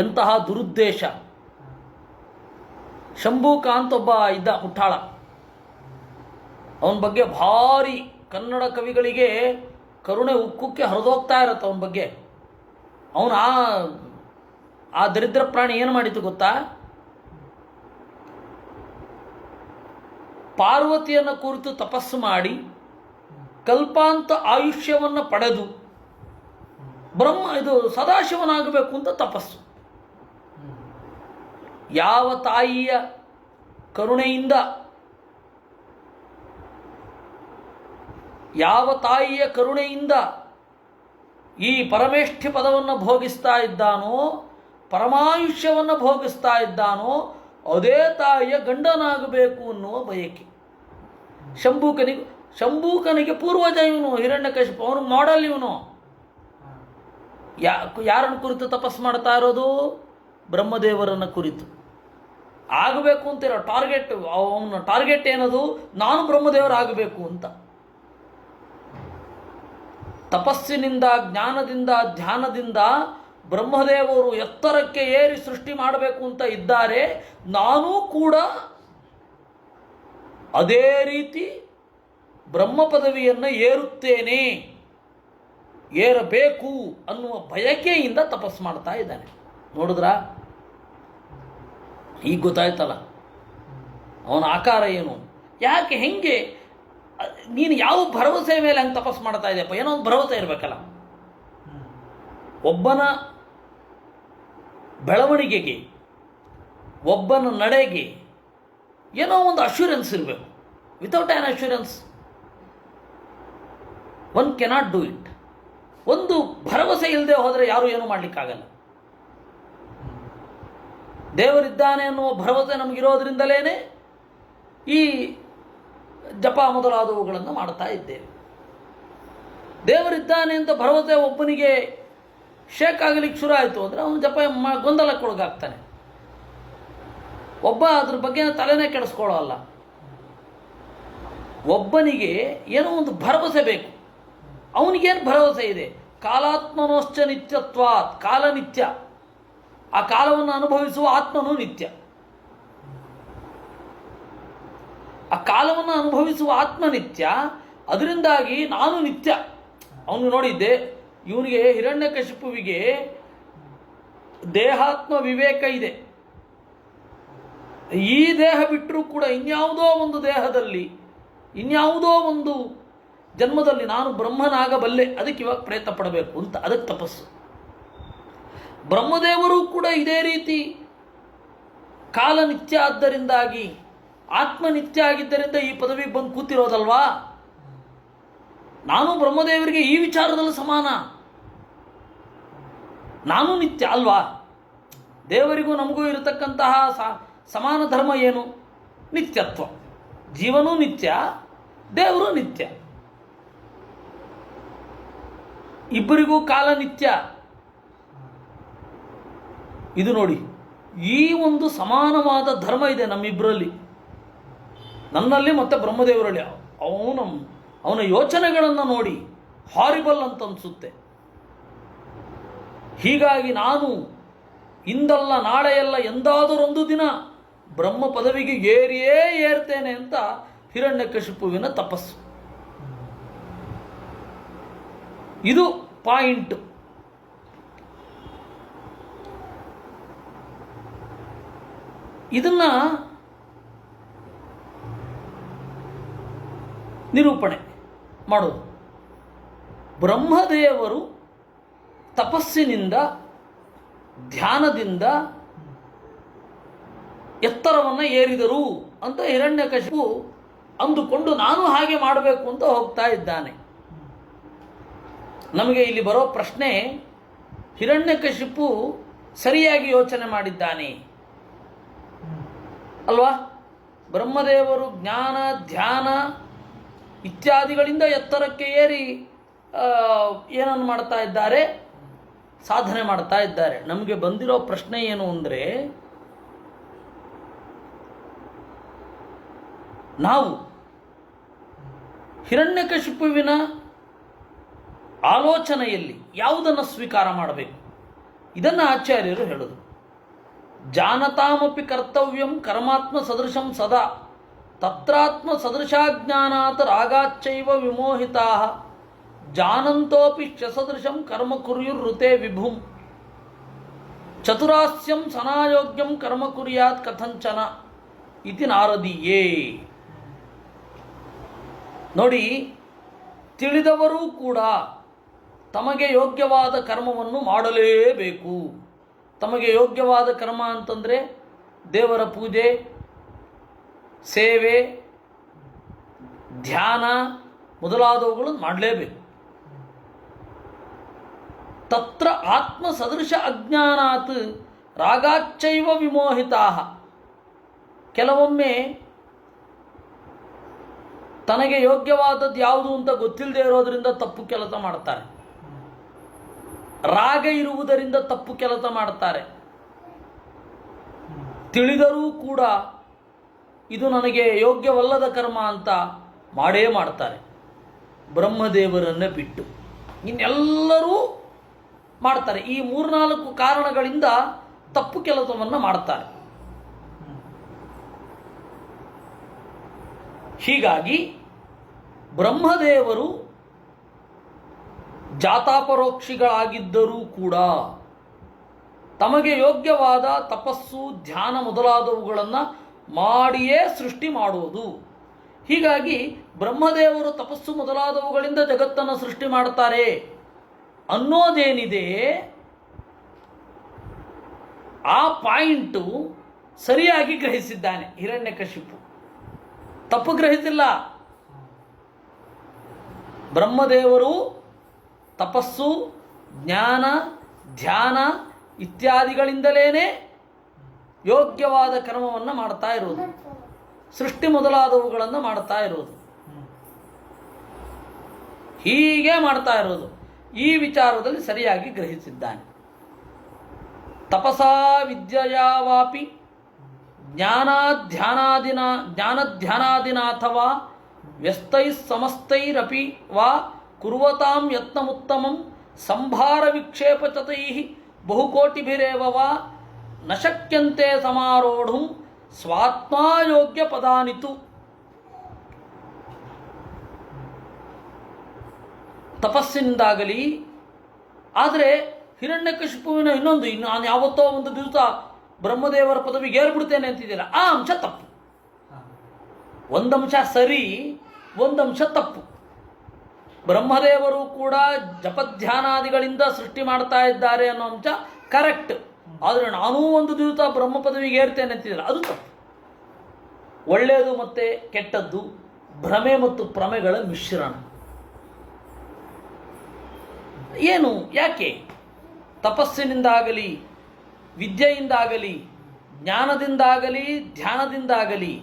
ಎಂತಹ ದುರುದ್ದೇಶ. ಶಂಭೂಕ ಅಂತ ಒಬ್ಬ ಇದ್ದ ಮುಠಾಳ, ಅವನ ಬಗ್ಗೆ ಭಾರಿ ಕನ್ನಡ ಕವಿಗಳಿಗೆ ಕರುಣೆ ಉಕ್ಕುಕ್ಕೆ ಹರಿದೋಗ್ತಾ ಇರತ್ತೆ ಅವನ ಬಗ್ಗೆ. ಅವನು ಆ ದರಿದ್ರ ಪ್ರಾಣಿ ಏನು ಮಾಡಿತು ಗೊತ್ತಾ? ಪಾರ್ವತಿಯನ್ನು ಕುರಿತು ತಪಸ್ಸು ಮಾಡಿ ಕಲ್ಪಾಂತ ಆಯುಷ್ಯವನ್ನು ಪಡೆದು ಇದು ಸದಾಶಿವನಾಗಬೇಕು ಅಂತ ತಪಸ್ಸು. ಯಾವ ತಾಯಿಯ ಕರುಣೆಯಿಂದ ಈ ಪರಮೇಷ್ಠಿ ಪದವನ್ನು ಭೋಗಿಸ್ತಾ ಇದ್ದಾನೋ, ಪರಮಾಯುಷ್ಯವನ್ನು ಭೋಗಿಸ್ತಾ ಇದ್ದಾನೋ, ಅದೇ ತಾಯಿಯ ಗಂಡನಾಗಬೇಕು ಅನ್ನುವ ಬಯಕೆ. ಶಂಭೂಕನಿಗೆ ಪೂರ್ವಜ ಇವನು ಹಿರಣ್ಯಕಶಿಪು, ಅವನು ಮಾಡೆಲ್ ಇವನು. ಯಾರನ್ನು ಕುರಿತು ತಪಸ್ಸು ಮಾಡ್ತಾ ಇರೋದು? ಬ್ರಹ್ಮದೇವರನ್ನು ಕುರಿತು. ಆಗಬೇಕು ಅಂತಿರೋ ಟಾರ್ಗೆಟ್, ಅವನ ಟಾರ್ಗೆಟ್ ಏನದು? ನಾನು ಬ್ರಹ್ಮದೇವರಾಗಬೇಕು ಅಂತ. ತಪಸ್ಸಿನಿಂದ, ಜ್ಞಾನದಿಂದ, ಧ್ಯಾನದಿಂದ ಬ್ರಹ್ಮದೇವರು ಎತ್ತರಕ್ಕೆ ಏರಿ ಸೃಷ್ಟಿ ಮಾಡಬೇಕು ಅಂತ ಇದ್ದಾರೆ. ನಾನೂ ಕೂಡ ಅದೇ ರೀತಿ ಬ್ರಹ್ಮ ಪದವಿಯನ್ನು ಏರುತ್ತೇನೆ, ಏರಬೇಕು ಅನ್ನುವ ಬಯಕೆಯಿಂದ ತಪಸ್ಸು ಮಾಡ್ತಾ ಇದ್ದಾನೆ. ನೋಡಿದ್ರ? ಈಗ ಗೊತ್ತಾಯ್ತಲ್ಲ ಅವನ ಆಕಾರ ಏನು, ಯಾಕೆ, ಹೆಂಗೆ, ನೀನು ಯಾವ ಭರವಸೆ ಮೇಲೆ ಹಂಗೆ ತಪಸ್ಸು ಮಾಡ್ತಾ ಇದೆಯಪ್ಪ? ಏನೋ ಒಂದು ಭರವಸೆ ಇರಬೇಕಲ್ಲ. ಒಬ್ಬನ ಬೆಳವಣಿಗೆಗೆ, ಒಬ್ಬನ ನಡೆಗೆ ಏನೋ ಒಂದು ಅಶ್ಯೂರೆನ್ಸ್ ಇರಬೇಕು. Without an assurance one cannot do it. ಒಂದು ಭರವಸೆ ಇಲ್ಲದೆ ಹೋದರೆ ಯಾರೂ ಏನೂ ಮಾಡಲಿಕ್ಕಾಗಲ್ಲ. ದೇವರಿದ್ದಾನೆ ಅನ್ನುವ ಭರವಸೆ ನಮಗಿರೋದ್ರಿಂದಲೇ ಈ ಜಪ ಮೊದಲಾದವುಗಳನ್ನು ಮಾಡ್ತಾ ಇದ್ದೇವೆ. ದೇವರಿದ್ದಾನೆ ಅಂತ ಭರವಸೆ ಒಬ್ಬನಿಗೆ ಶೇಕ್ ಆಗಲಿಕ್ಕೆ ಶುರು ಆಯಿತು ಅಂದರೆ ಅವನು ಜಪ ಗೊಂದಲಕ್ಕೊಳಗಾಗ್ತಾನೆ. ಒಬ್ಬ ಅದ್ರ ಬಗ್ಗೆ ತಲೆನೇ ಕೆಡಿಸ್ಕೊಳ್ಳೋಲ್ಲ. ಒಬ್ಬನಿಗೆ ಏನೋ ಒಂದು ಭರವಸೆ ಬೇಕು. ಅವನಿಗೇನು ಭರವಸೆ ಇದೆ? ಕಾಲಾತ್ಮನೋಶ್ಚ ನಿತ್ಯತ್ವಾತ್, ಕಾಲ ನಿತ್ಯ. ಆ ಕಾಲವನ್ನು ಅನುಭವಿಸುವ ಆತ್ಮನೂ ನಿತ್ಯ. ಆ ಕಾಲವನ್ನು ಅನುಭವಿಸುವ ಆತ್ಮ ನಿತ್ಯ, ಅದರಿಂದಾಗಿ ನಾನು ನಿತ್ಯ. ಅವನು ನೋಡಿದ್ದೆ, ಇವನಿಗೆ ಹಿರಣ್ಯಕಶಿಪುವಿಗೆ ದೇಹಾತ್ಮ ವಿವೇಕ ಇದೆ. ಈ ದೇಹ ಬಿಟ್ಟರೂ ಕೂಡ ಇನ್ಯಾವುದೋ ಒಂದು ದೇಹದಲ್ಲಿ, ಇನ್ಯಾವುದೋ ಒಂದು ಜನ್ಮದಲ್ಲಿ ನಾನು ಬ್ರಹ್ಮನಾಗಬಲ್ಲೆ, ಅದಕ್ಕೆ ಇವಾಗ ಪ್ರಯತ್ನ ಪಡಬೇಕು ಅಂತ, ಅದಕ್ಕೆ ತಪಸ್ಸು. ಬ್ರಹ್ಮದೇವರು ಕೂಡ ಇದೇ ರೀತಿ ಕಾಲ ನಿತ್ಯ ಆದ್ದರಿಂದಾಗಿ, ಆತ್ಮ ನಿತ್ಯ ಆಗಿದ್ದರಿಂದ ಈ ಪದವಿಗೆ ಬಂದು ಕೂತಿರೋದಲ್ವಾ. ನಾನು ಬ್ರಹ್ಮದೇವರಿಗೆ ಈ ವಿಚಾರದಲ್ಲಿ ಸಮಾನ, ನಾನು ನಿತ್ಯ ಅಲ್ವಾ. ದೇವರಿಗೂ ನಮಗೂ ಇರತಕ್ಕಂತಹ ಸಮಾನ ಧರ್ಮ ಏನು? ನಿತ್ಯತ್ವ. ಜೀವನೂ ನಿತ್ಯ, ದೇವರು ನಿತ್ಯ, ಇಬ್ಬರಿಗೂ ಕಾಲ ನಿತ್ಯ. ಇದು ನೋಡಿ, ಈ ಒಂದು ಸಮಾನವಾದ ಧರ್ಮ ಇದೆ ನಮ್ಮಿಬ್ಬರಲ್ಲಿ, ನನ್ನಲ್ಲಿ ಮತ್ತು ಬ್ರಹ್ಮದೇವರಲ್ಲಿ. ಅವನ ಯೋಚನೆಗಳನ್ನು ನೋಡಿ ಹಾರಿಬಲ್ ಅಂತ ಅನಿಸುತ್ತೆ. ಹೀಗಾಗಿ ನಾನು ಇಂದಲ್ಲ ನಾಳೆಯಲ್ಲ ಎಂದಾದರೊಂದು ದಿನ ಬ್ರಹ್ಮ ಪದವಿಗೆ ಏರಿಯೇ ಏರ್ತೇನೆ ಅಂತ ಹಿರಣ್ಯಕಶಿಪುವಿನ ತಪಸ್ಸು. ಇದು ಪಾಯಿಂಟ್. ಇದನ್ನ ನಿರೂಪಣೆ ಮಾಡೋದು. ಬ್ರಹ್ಮದೇವರು ತಪಸ್ಸಿನಿಂದ ಧ್ಯಾನದಿಂದ ಎತ್ತರವನ್ನು ಏರಿದರು ಅಂತ ಹಿರಣ್ಯಕಶಿಪು ಅಂದುಕೊಂಡು ನಾನು ಹಾಗೆ ಮಾಡಬೇಕು ಅಂತ ಹೋಗ್ತಾ ಇದ್ದಾನೆ. ನಮಗೆ ಇಲ್ಲಿ ಬರೋ ಪ್ರಶ್ನೆ, ಹಿರಣ್ಯಕಶಿಪು ಸರಿಯಾಗಿ ಯೋಚನೆ ಮಾಡಿದ್ದಾನೆ ಅಲ್ವಾ? ಬ್ರಹ್ಮದೇವರು ಜ್ಞಾನ ಧ್ಯಾನ ಇತ್ಯಾದಿಗಳಿಂದ ಎತ್ತರಕ್ಕೆ ಏರಿ ಏನನ್ನು ಮಾಡ್ತಾ ಇದ್ದಾರೆ? ಸಾಧನೆ ಮಾಡ್ತಾ ಇದ್ದಾರೆ. ನಮಗೆ ಬಂದಿರೋ ಪ್ರಶ್ನೆ ಏನು ಅಂದರೆ, ನಾವು ಹಿರಣ್ಯಕಶಿಪುವಿನ ಆಲೋಚನೆಯಲ್ಲಿ ಯಾವುದನ್ನು ಸ್ವೀಕಾರ ಮಾಡಬೇಕು? ಇದನ್ನು ಆಚಾರ್ಯರು ಹೇಳೋದು. ಜಾನತಾಮಪಿ ಕರ್ತವ್ಯಂ ಕರ್ಮಾತ್ಮ ಸದೃಶಂ ಸದಾ ತತ್ರಾತ್ಮ ಸದೃಶಾಜ್ಞಾನಾತ್ ರಾಗಾಚ್ಚೈವ ವಿಮೋಹಿತಾ ಜಾನಂತೋಪಿ ಸದೃಶಂ ಕರ್ಮ ಕುರ್ಯುರ್ಋತೆ ವಿಭುಂ ಚತುರಾಸ್ಯಂ ಸನಾಯೋಗ್ಯಂ ಕರ್ಮ ಕುರ್ಯಾತ್ ಕಥಂಚನ ಇತಿ ನಾರದೀಯೇ. ನೋಡಿ, ತಿಳಿದವರೂ ಕೂಡ ತಮಗೆ ಯೋಗ್ಯವಾದ ಕರ್ಮವನ್ನು ಮಾಡಲೇಬೇಕು. ತಮಗೆ ಯೋಗ್ಯವಾದ ಕರ್ಮ ಅಂತಂದರೆ ದೇವರ ಪೂಜೆ, ಸೇವೆ, ಧ್ಯಾನ ಮೊದಲಾದವುಗಳನ್ನು ಮಾಡಲೇಬೇಕು. ತತ್ರ ಆತ್ಮ ಸದೃಶ ಅಜ್ಞಾನಾತ್ ರಾಗಾಚ್ಚೈವ ವಿಮೋಹಿತಾ. ಕೆಲವೊಮ್ಮೆ ತನಗೆ ಯೋಗ್ಯವಾದದ್ದು ಯಾವುದು ಅಂತ ಗೊತ್ತಿಲ್ಲದೆ ಇರೋದರಿಂದ ತಪ್ಪು ಕೆಲಸ ಮಾಡ್ತಾರೆ. ರಾಗ ಇರುವುದರಿಂದ ತಪ್ಪು ಕೆಲಸ ಮಾಡ್ತಾರೆ. ತಿಳಿದರೂ ಕೂಡ ಇದು ನನಗೆ ಯೋಗ್ಯವಲ್ಲದ ಕರ್ಮ ಅಂತ ಮಾಡೇ ಮಾಡ್ತಾರೆ, ಬ್ರಹ್ಮದೇವರನ್ನೇ ಬಿಟ್ಟು. ಇನ್ನೆಲ್ಲರೂ ಮಾಡ್ತಾರೆ. ಈ 3-4 ಕಾರಣಗಳಿಂದ ತಪ್ಪು ಕೆಲಸವನ್ನು ಮಾಡ್ತಾರೆ. ಹೀಗಾಗಿ ಬ್ರಹ್ಮದೇವರು ಜಾತಾಪರೋಕ್ಷಿಗಳಾಗಿದ್ದರೂ ಕೂಡ ತಮಗೆ ಯೋಗ್ಯವಾದ ತಪಸ್ಸು, ಧ್ಯಾನ ಮೊದಲಾದವುಗಳನ್ನು ಮಾಡಿಯೇ ಸೃಷ್ಟಿ ಮಾಡುವುದು. ಹೀಗಾಗಿ ಬ್ರಹ್ಮದೇವರು ತಪಸ್ಸು ಮೊದಲಾದವುಗಳಿಂದ ಜಗತ್ತನ್ನು ಸೃಷ್ಟಿ ಮಾಡ್ತಾರೆ ಅನ್ನೋದೇನಿದೆ, ಆ ಪಾಯಿಂಟು ಸರಿಯಾಗಿ ಗ್ರಹಿಸಿದ್ದಾನೆ ಹಿರಣ್ಯಕಶಿಪು. ತಪ್ಪು ಗ್ರಹಿಸಿಲ್ಲ. ಬ್ರಹ್ಮದೇವರು ತಪಸ್ಸು, ಜ್ಞಾನ, ಧ್ಯಾನ ಇತ್ಯಾದಿಗಳಿಂದಲೇ ಯೋಗ್ಯವಾದ ಕರ್ಮವನ್ನು ಮಾಡ್ತಾ ಇರೋದು, ಸೃಷ್ಟಿ ಮೊದಲಾದವುಗಳನ್ನು ಮಾಡ್ತಾ ಇರೋದು, ಹೀಗೆ ಮಾಡ್ತಾ ಇರೋದು. ಈ ವಿಚಾರದಲ್ಲಿ ಸರಿಯಾಗಿ ಗ್ರಹಿಸಿದ್ದಾನೆ. ತಪಸಾ ವಿದ್ಯೆಯಾವಾಪಿ ಜ್ಞಾನಧ್ಯಾನಾದಿನ ಅಥವಾ ವ್ಯಸ್ತೈ ಸಮಸ್ತೈರಪಿ ವಾ ಕುರ್ವತಾಂ ಯತ್ನಮುತ್ತಮಂ ಸಂಭಾರ ವಿಕ್ಷೇಪಚತೈ ಬಹುಕೋಟಿಭಿರೇವ ವಾ ನ ಶಕ್ಯಂತೆ ಸಮಾರೋಢುಂ ಸ್ವಾತ್ಮಾಯೋಗ್ಯ ಪದಾನಿತು. ತಪಸ್ಸಿನಿಂದಾಗಲಿ, ಆದರೆ ಹಿರಣ್ಯಕಶಿಪುವಿನ ಇನ್ನೊಂದು, ನಾನು ಯಾವತ್ತೋ ಒಂದು ದಿವಸ ಬ್ರಹ್ಮದೇವರ ಪದವಿಗೆ ಏರ್ಬಿಡ್ತೇನೆ ಅಂತಿದ್ದೀರ, ಆ ಅಂಶ ತಪ್ಪು. ಒಂದಂಶ ಸರಿ, ಒಂದಂಶ ತಪ್ಪು. ಬ್ರಹ್ಮದೇವರು ಕೂಡ ಜಪಧ್ಯಾನಾದಿಗಳಿಂದ ಸೃಷ್ಟಿ ಮಾಡ್ತಾ ಇದ್ದಾರೆ ಅನ್ನೋ ಅಂಶ ಕರೆಕ್ಟ್. ಆದರೆ ನಾನೂ ಒಂದು ದಿವಸ ಬ್ರಹ್ಮ ಪದವಿಗೆ ಏರ್ತೇನೆ ಅಂತಿದ್ದೀರ, ಅದು ತಪ್ಪು. ಒಳ್ಳೆಯದು ಮತ್ತು ಕೆಟ್ಟದ್ದು, ಭ್ರಮೆ ಮತ್ತು ಪ್ರಮೆಗಳ ಮಿಶ್ರಣ. ಏನು, ಯಾಕೆ ತಪಸ್ಸಿನಿಂದಾಗಲಿ, ವಿದ್ಯೆಯಿಂದಾಗಲಿ, ಜ್ಞಾನದಿಂದಾಗಲಿ, ಧ್ಯಾನದಿಂದಾಗಲಿ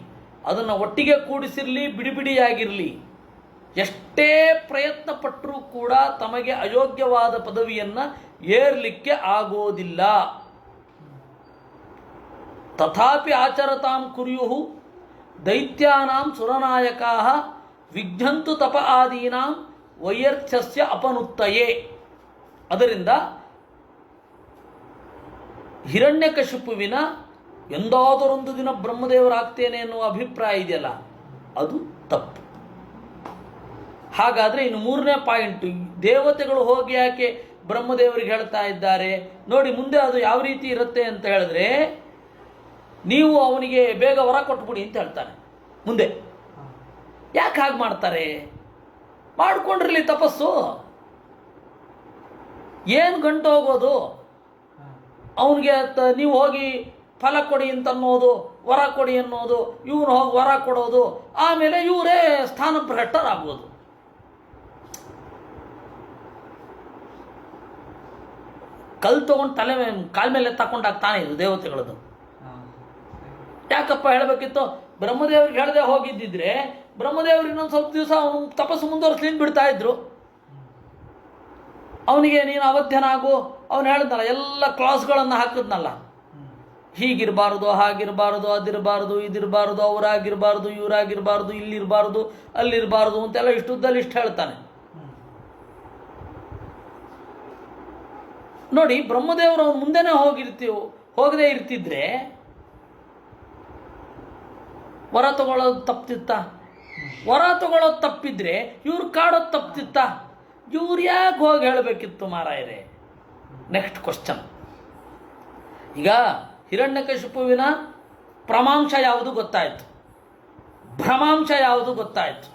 ಅದನ್ನು ಒಟ್ಟಿಗೆ ಕೂಡಿಸಿರಲಿ, ಬಿಡಿಬಿಡಿಯಾಗಿರಲಿ, ಎಷ್ಟೇ ಪ್ರಯತ್ನ ಪಟ್ಟರೂ ಕೂಡ ತಮಗೆ ಅಯೋಗ್ಯವಾದ ಪದವಿಯನ್ನು ಏರ್ಲಿಕ್ಕೆ ಆಗೋದಿಲ್ಲ. ತಥಾಪಿ ಆಚರತಾಂ ಕುರ್ಯುಹು ದೈತ್ಯಾನಾಂ ಸುರನಾಯಕಾಃ ವಿಘ್ನಂತು ತಪ ಆದೀನಾಂ ವೈಯರ್ಥ್ಯಸ್ಯ ಅಪನುತ್ತಯೇ. ಅದರಿಂದ ಹಿರಣ್ಯಕಶಿಪುವಿನ ಎಂದಾದರೊಂದು ದಿನ ಬ್ರಹ್ಮದೇವರಾಗ್ತೇನೆ ಎನ್ನುವ ಅಭಿಪ್ರಾಯ ಇದೆಯಲ್ಲ, ಅದು ತಪ್ಪು. ಹಾಗಾದರೆ ಇನ್ನು 3ನೇ ಪಾಯಿಂಟು, ದೇವತೆಗಳು ಹೋಗಿ ಯಾಕೆ ಬ್ರಹ್ಮದೇವರಿಗೆ ಹೇಳ್ತಾ ಇದ್ದಾರೆ ನೋಡಿ, ಮುಂದೆ ಅದು ಯಾವ ರೀತಿ ಇರುತ್ತೆ ಅಂತ ಹೇಳಿದ್ರೆ, ನೀವು ಅವನಿಗೆ ಬೇಗ ವರ ಕೊಟ್ಬಿಡಿ ಅಂತ ಹೇಳ್ತಾನೆ ಮುಂದೆ. ಯಾಕೆ ಹಾಗೆ ಮಾಡ್ತಾರೆ? ಮಾಡಿಕೊಂಡಿರಲಿ ತಪಸ್ಸು. ಏನು ಗಂಟು ಹೋಗೋದು? ಅವನಿಗೆ ನೀವು ಹೋಗಿ ಫಲ ಕೊಡಿ ಅಂತ ಅನ್ನೋದು, ವರ ಕೊಡಿ ಅನ್ನೋದು, ಇವನು ಹೋಗಿ ವರ ಕೊಡೋದು, ಆಮೇಲೆ ಇವರೇ ಸ್ಥಾನಭ್ರಷ್ಟರಾಗೋದು. ಕಲ್ ತಗೊಂಡು ಕಾಲ ಮೇಲೆ ತಗೊಂಡಾಗ್ತಾನೆ ಇದು ದೇವತೆಗಳದು. ಯಾಕಪ್ಪ ಹೇಳಬೇಕಿತ್ತು? ಬ್ರಹ್ಮದೇವ್ರಿಗೆ ಹೇಳದೆ ಹೋಗಿದ್ದಿದ್ರೆ ಬ್ರಹ್ಮದೇವ್ರಿಗೆ ಇನ್ನೊಂದು ಸ್ವಲ್ಪ ದಿವಸ ಅವನು ತಪಸ್ಸು ಮುಂದುವರಿಸ್ಲಿಂದ ಬಿಡ್ತಾ ಇದ್ರು. ಅವನಿಗೆ ನೀನು ಅವಧ್ಯನಾಗು, ಅವನು ಹೇಳಿದ್ನಲ್ಲ, ಎಲ್ಲ ಕ್ಲಾಸ್ಗಳನ್ನು ಹಾಕಿದ್ನಲ್ಲ, ಹೀಗಿರಬಾರ್ದು, ಹಾಗಿರಬಾರ್ದು, ಅದಿರಬಾರ್ದು, ಇದಿರಬಾರ್ದು, ಅವರಾಗಿರಬಾರ್ದು, ಇವರಾಗಿರಬಾರ್ದು, ಇಲ್ಲಿರಬಾರ್ದು, ಅಲ್ಲಿರಬಾರ್ದು ಅಂತೆಲ್ಲ ಇಷ್ಟುದ್ದಲ್ಲಿ ಇಷ್ಟು ಹೇಳ್ತಾನೆ. ನೋಡಿ, ಬ್ರಹ್ಮದೇವರು ಅವನು ಮುಂದೆನೇ ಹೋಗದೆ ಇರ್ತಿದ್ರೆ ವರ ತಗೊಳ್ಳೋದು ತಪ್ತಿತ್ತ? ವರ ತಗೊಳ್ಳೋದು ತಪ್ಪಿದ್ರೆ ಇವ್ರು ಕಾಡೋದು ತಪ್ತಿತ್ತ? ಇವ್ರು ಯಾಕೆ ಹೋಗಿ ಹೇಳಬೇಕಿತ್ತು ಮಾರಾಯರೇ? Next question. ಈಗ ಹಿರಣ್ಯಕಶಿಪುವಿನ ಪ್ರಮಾಂಶ ಯಾವುದು ಗೊತ್ತಾಯಿತು, ಭ್ರಮಾಂಶ ಯಾವುದು ಗೊತ್ತಾಯಿತು.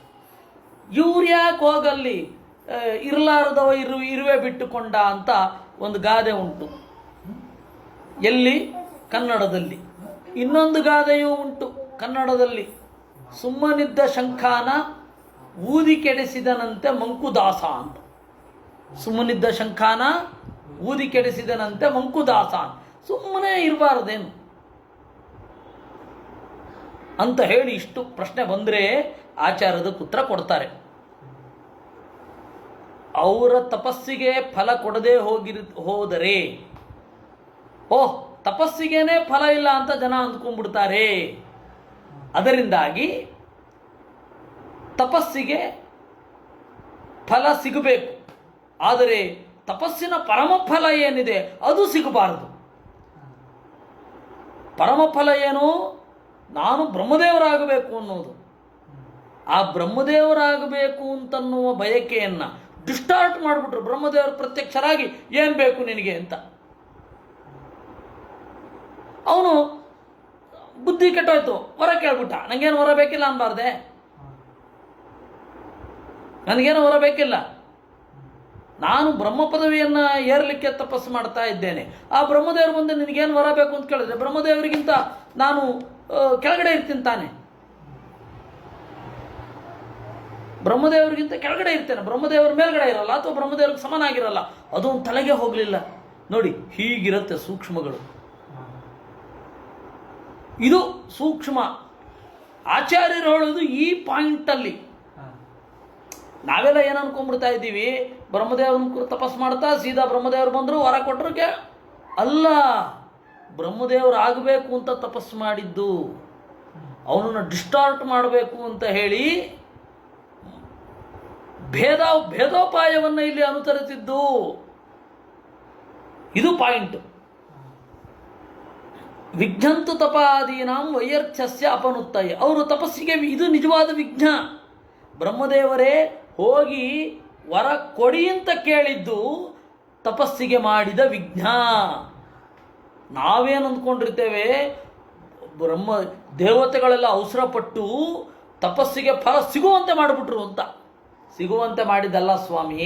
ಇವ್ರು ಯಾಕೆ ಹೋಗಲ್ಲಿ ಇರಲಾರದವ ಇರುವೆ ಬಿಟ್ಟುಕೊಂಡ ಅಂತ ಒಂದು ಗಾದೆ ಉಂಟು. ಎಲ್ಲಿ? ಕನ್ನಡದಲ್ಲಿ. ಇನ್ನೊಂದು ಗಾದೆಯೂ ಉಂಟು ಕನ್ನಡದಲ್ಲಿ. ಸುಮ್ಮನಿದ್ದ ಶಂಖಾನ ಊದಿ ಕೆಡಿಸಿದನಂತೆ ಮಂಕುದಾಸ ಅಂತ. ಸುಮ್ಮನಿದ್ದ ಶಂಖಾನ ಊದಿ ಕೆಡಿಸಿದನಂತೆ ಮಂಕುದಾಸ. ಸುಮ್ಮನೆ ಇರಬಾರ್ದೇನು ಅಂತ ಹೇಳಿ ಇಷ್ಟು ಪ್ರಶ್ನೆ ಬಂದರೆ ಆಚಾರ್ಯದ ಉತ್ತರ ಕೊಡ್ತಾರೆ. ಅವರ ತಪಸ್ಸಿಗೆ ಫಲ ಕೊಡದೆ ಹೋದರೆ ಓಹ್, ತಪಸ್ಸಿಗೇನೆ ಫಲ ಇಲ್ಲ ಅಂತ ಜನ ಅಂದ್ಕೊಂಡ್ಬಿಡ್ತಾರೆ. ಅದರಿಂದಾಗಿ ತಪಸ್ಸಿಗೆ ಫಲ ಸಿಗಬೇಕು, ಆದರೆ ತಪಸ್ಸಿನ ಪರಮಫಲ ಏನಿದೆ ಅದು ಸಿಗಬಾರದು. ಪರಮಫಲ ಏನು? ನಾನು ಬ್ರಹ್ಮದೇವರಾಗಬೇಕು ಅನ್ನೋದು. ಆ ಬ್ರಹ್ಮದೇವರಾಗಬೇಕು ಅಂತನ್ನುವ ಬಯಕೆಯನ್ನು ಡಿಸ್ಟಾರ್ಟ್ ಮಾಡಿಬಿಟ್ರು. ಬ್ರಹ್ಮದೇವರು ಪ್ರತ್ಯಕ್ಷರಾಗಿ ಏನು ಬೇಕು ನಿನಗೆ ಅಂತ. ಅವನು ಬುದ್ಧಿ ಕೆಟ್ಟೋಯ್ತು, ವರ ಕೇಳ್ಬಿಟ್ಟ. ನನಗೇನು ವರ ಬೇಕಿಲ್ಲ ಅನ್ಬಾರ್ದೆ? ನನಗೇನು ವರ ಬೇಕಿಲ್ಲ, ನಾನು ಬ್ರಹ್ಮ ಪದವಿಯನ್ನು ಏರಲಿಕ್ಕೆ ತಪಸ್ಸು ಮಾಡ್ತಾ ಇದ್ದೇನೆ. ಆ ಬ್ರಹ್ಮದೇವರು ಬಂದು ನಿನಗೇನು ವರ ಬೇಕು ಅಂತ ಕೇಳಿದ್ರೆ ಬ್ರಹ್ಮದೇವರಿಗಿಂತ ನಾನು ಕೆಳಗಡೆ ಇರ್ತೀನಿ ತಾನೆ. ಬ್ರಹ್ಮದೇವರಿಗಿಂತ ಕೆಳಗಡೆ ಇರ್ತೇನೆ, ಬ್ರಹ್ಮದೇವರ ಮೇಲ್ಗಡೆ ಇರಲ್ಲ, ಅಥವಾ ಬ್ರಹ್ಮದೇವ್ರಿಗೆ ಸಮನಾಗಿರಲ್ಲ. ಅದು ತಲೆಗೆ ಹೋಗಲಿಲ್ಲ. ನೋಡಿ, ಹೀಗಿರುತ್ತೆ ಸೂಕ್ಷ್ಮಗಳು. ಇದು ಸೂಕ್ಷ್ಮ. ಆಚಾರ್ಯರು ಹೇಳೋದು ಈ ಪಾಯಿಂಟಲ್ಲಿ. ನಾವೆಲ್ಲ ಏನು ಅನ್ಕೊಂಡ್ಬಿಡ್ತಾ ಇದ್ದೀವಿ, ಬ್ರಹ್ಮದೇವ್ರನ್ನ ತಪಸ್ಸು ಮಾಡ್ತಾ ಸೀದಾ ಬ್ರಹ್ಮದೇವರು ಬಂದರು ವರ ಕೊಟ್ಟರು ಅಲ್ಲ. ಬ್ರಹ್ಮದೇವರು ಆಗಬೇಕು ಅಂತ ತಪಸ್ಸು ಮಾಡಿದ್ದು, ಅವನನ್ನು ಡಿಸ್ಟಾರ್ಟ್ ಮಾಡಬೇಕು ಅಂತ ಹೇಳಿ ಭೇದೋಪಾಯವನ್ನು ಇಲ್ಲಿ ಅನುಸರಿಸಿದ್ದು. ಇದು ಪಾಯಿಂಟ್. ವಿಘ್ನಂತು ತಪಾದೀನಾಂ ವೈಯರ್ಥ್ಯಸ್ಯ ಅಪನುತ್ತಯ. ಅವರು ತಪಸ್ಸಿಗೆ ಇದು ನಿಜವಾದ ವಿಘ್ನ. ಬ್ರಹ್ಮದೇವರೇ ಹೋಗಿ ವರ ಕೊಡಿ ಅಂತ ಕೇಳಿದ್ದು ತಪಸ್ಸಿಗೆ ಮಾಡಿದ ವಿಘ್ನ. ನಾವೇನು ಅಂದ್ಕೊಂಡಿರ್ತೇವೆ, ದೇವತೆಗಳೆಲ್ಲ ಅವಸರಪಟ್ಟು ತಪಸ್ಸಿಗೆ ಫಲ ಸಿಗುವಂತೆ ಮಾಡಿಬಿಟ್ರು ಅಂತ. ಸಿಗುವಂತೆ ಮಾಡಿದ್ದಲ್ಲ ಸ್ವಾಮಿ,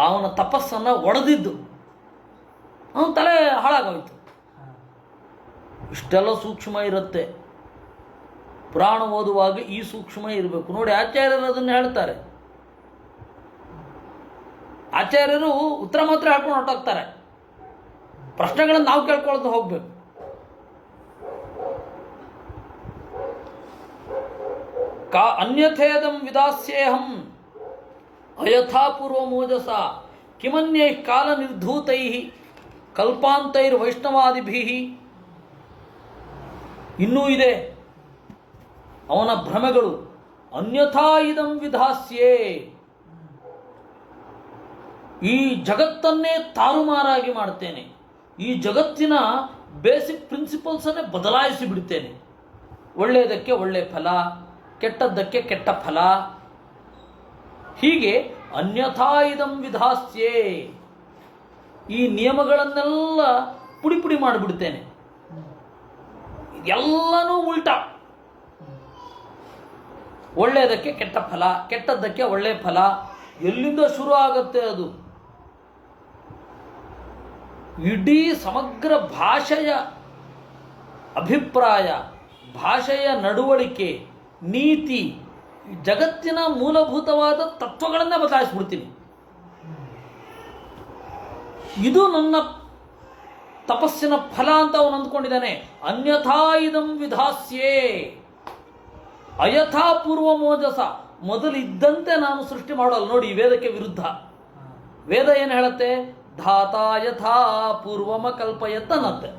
ಅವನ ತಪಸ್ಸನ್ನು ಒಡೆದಿದ್ದು. ಅವನ ತಲೆ ಹಾಳಾಗೋಯ್ತು. ಇಷ್ಟೆಲ್ಲ ಸೂಕ್ಷ್ಮ ಇರುತ್ತೆ. ಪುರಾಣ ಓದುವಾಗ ಈ ಸೂಕ್ಷ್ಮ ಇರಬೇಕು. ನೋಡಿ, ಆಚಾರ್ಯರು ಅದನ್ನು ಹೇಳ್ತಾರೆ. ಆಚಾರ್ಯರು ಉತ್ತರ ಮಾತ್ರ ಹೇಳ್ಕೊಂಡು ಹೊರಟೋಗ್ತಾರೆ. ಪ್ರಶ್ನೆಗಳನ್ನು ನಾವು ಕೇಳ್ಕೊಳ್ತಾ ಹೋಗ್ಬೇಕು. ಅನ್ಯಥೇದಂ ವಿದಾಸ್ಯೇಹಂ ಅಯಥಾಪೂರ್ವ ಮೋಜಸ ಕಿಮನ್ಯೈ ಕಾಲ ನಿರ್ಧೂತೈ ಕಲ್ಪಾಂತೈರ್ ವೈಷ್ಣವಾದಿಭಿ. ಇನ್ನೂ ಇದೆ ಅವನ ಭ್ರಮೆಗಳು. ಅನ್ಯಥಾ ಇದಂ ವಿಧಾಸ್ಯೇ, ಈ ಜಗತ್ತನ್ನೇ ತಾರುಮಾರಾಗಿ ಮಾಡ್ತೇನೆ, ಈ ಜಗತ್ತಿನ ಬೇಸಿಕ್ ಪ್ರಿನ್ಸಿಪಲ್ಸನ್ನೇ ಬದಲಾಯಿಸಿ ಬಿಡ್ತೇನೆ. ಒಳ್ಳೆಯದಕ್ಕೆ ಒಳ್ಳೆಯ ಫಲ, ಕೆಟ್ಟದ್ದಕ್ಕೆ ಕೆಟ್ಟ ಫಲ. ಹೀಗೆ ಅನ್ಯಥಾ ಇದಂ ವಿಧಾಸ್ಯೇ, ಈ ನಿಯಮಗಳನ್ನೆಲ್ಲ ಪುಡಿ ಪುಡಿ ಮಾಡಿಬಿಡ್ತೇನೆ. ಎಲ್ಲನೂ ಉಲ್ಟಾ. ಒಳ್ಳೆಯದಕ್ಕೆ ಕೆಟ್ಟ ಫಲ, ಕೆಟ್ಟದ್ದಕ್ಕೆ ಒಳ್ಳೆಯ ಫಲ, ಎಲ್ಲಿಂದ ಶುರು ಆಗತ್ತೆ ಅದು? ಇಡೀ ಸಮಗ್ರ ಭಾಷೆಯ ಅಭಿಪ್ರಾಯ, ಭಾಷೆಯ ನಡವಳಿಕೆ, ನೀತಿ, ಜಗತ್ತಿನ ಮೂಲಭೂತವಾದ ತತ್ವಗಳನ್ನೇ ಬದಲಾಯಿಸ್ಬಿಡ್ತೀನಿ. ಇದು ನನ್ನ ತಪಸ್ಸಿನ ಫಲ ಅಂತ ಅವನು ಅಂದ್ಕೊಂಡಿದ್ದಾನೆ. ಅನ್ಯಥಾ ಇದಂ ವಿಧಾಸ್ಯೇ ಅಯಥಾ ಪೂರ್ವ ಮೋಜಸ, ಮೊದಲಿದ್ದಂತೆ ನಾನು ಸೃಷ್ಟಿ ಮಾಡೋಲ್ಲ. ನೋಡಿ, ವೇದಕ್ಕೆ ವಿರುದ್ಧ. ವೇದ ಏನು ಹೇಳುತ್ತೆ? ಧಾತಾ ಯಥಾ ಪೂರ್ವಮ ಕಲ್ಪಯತ್ತನಂತೆ.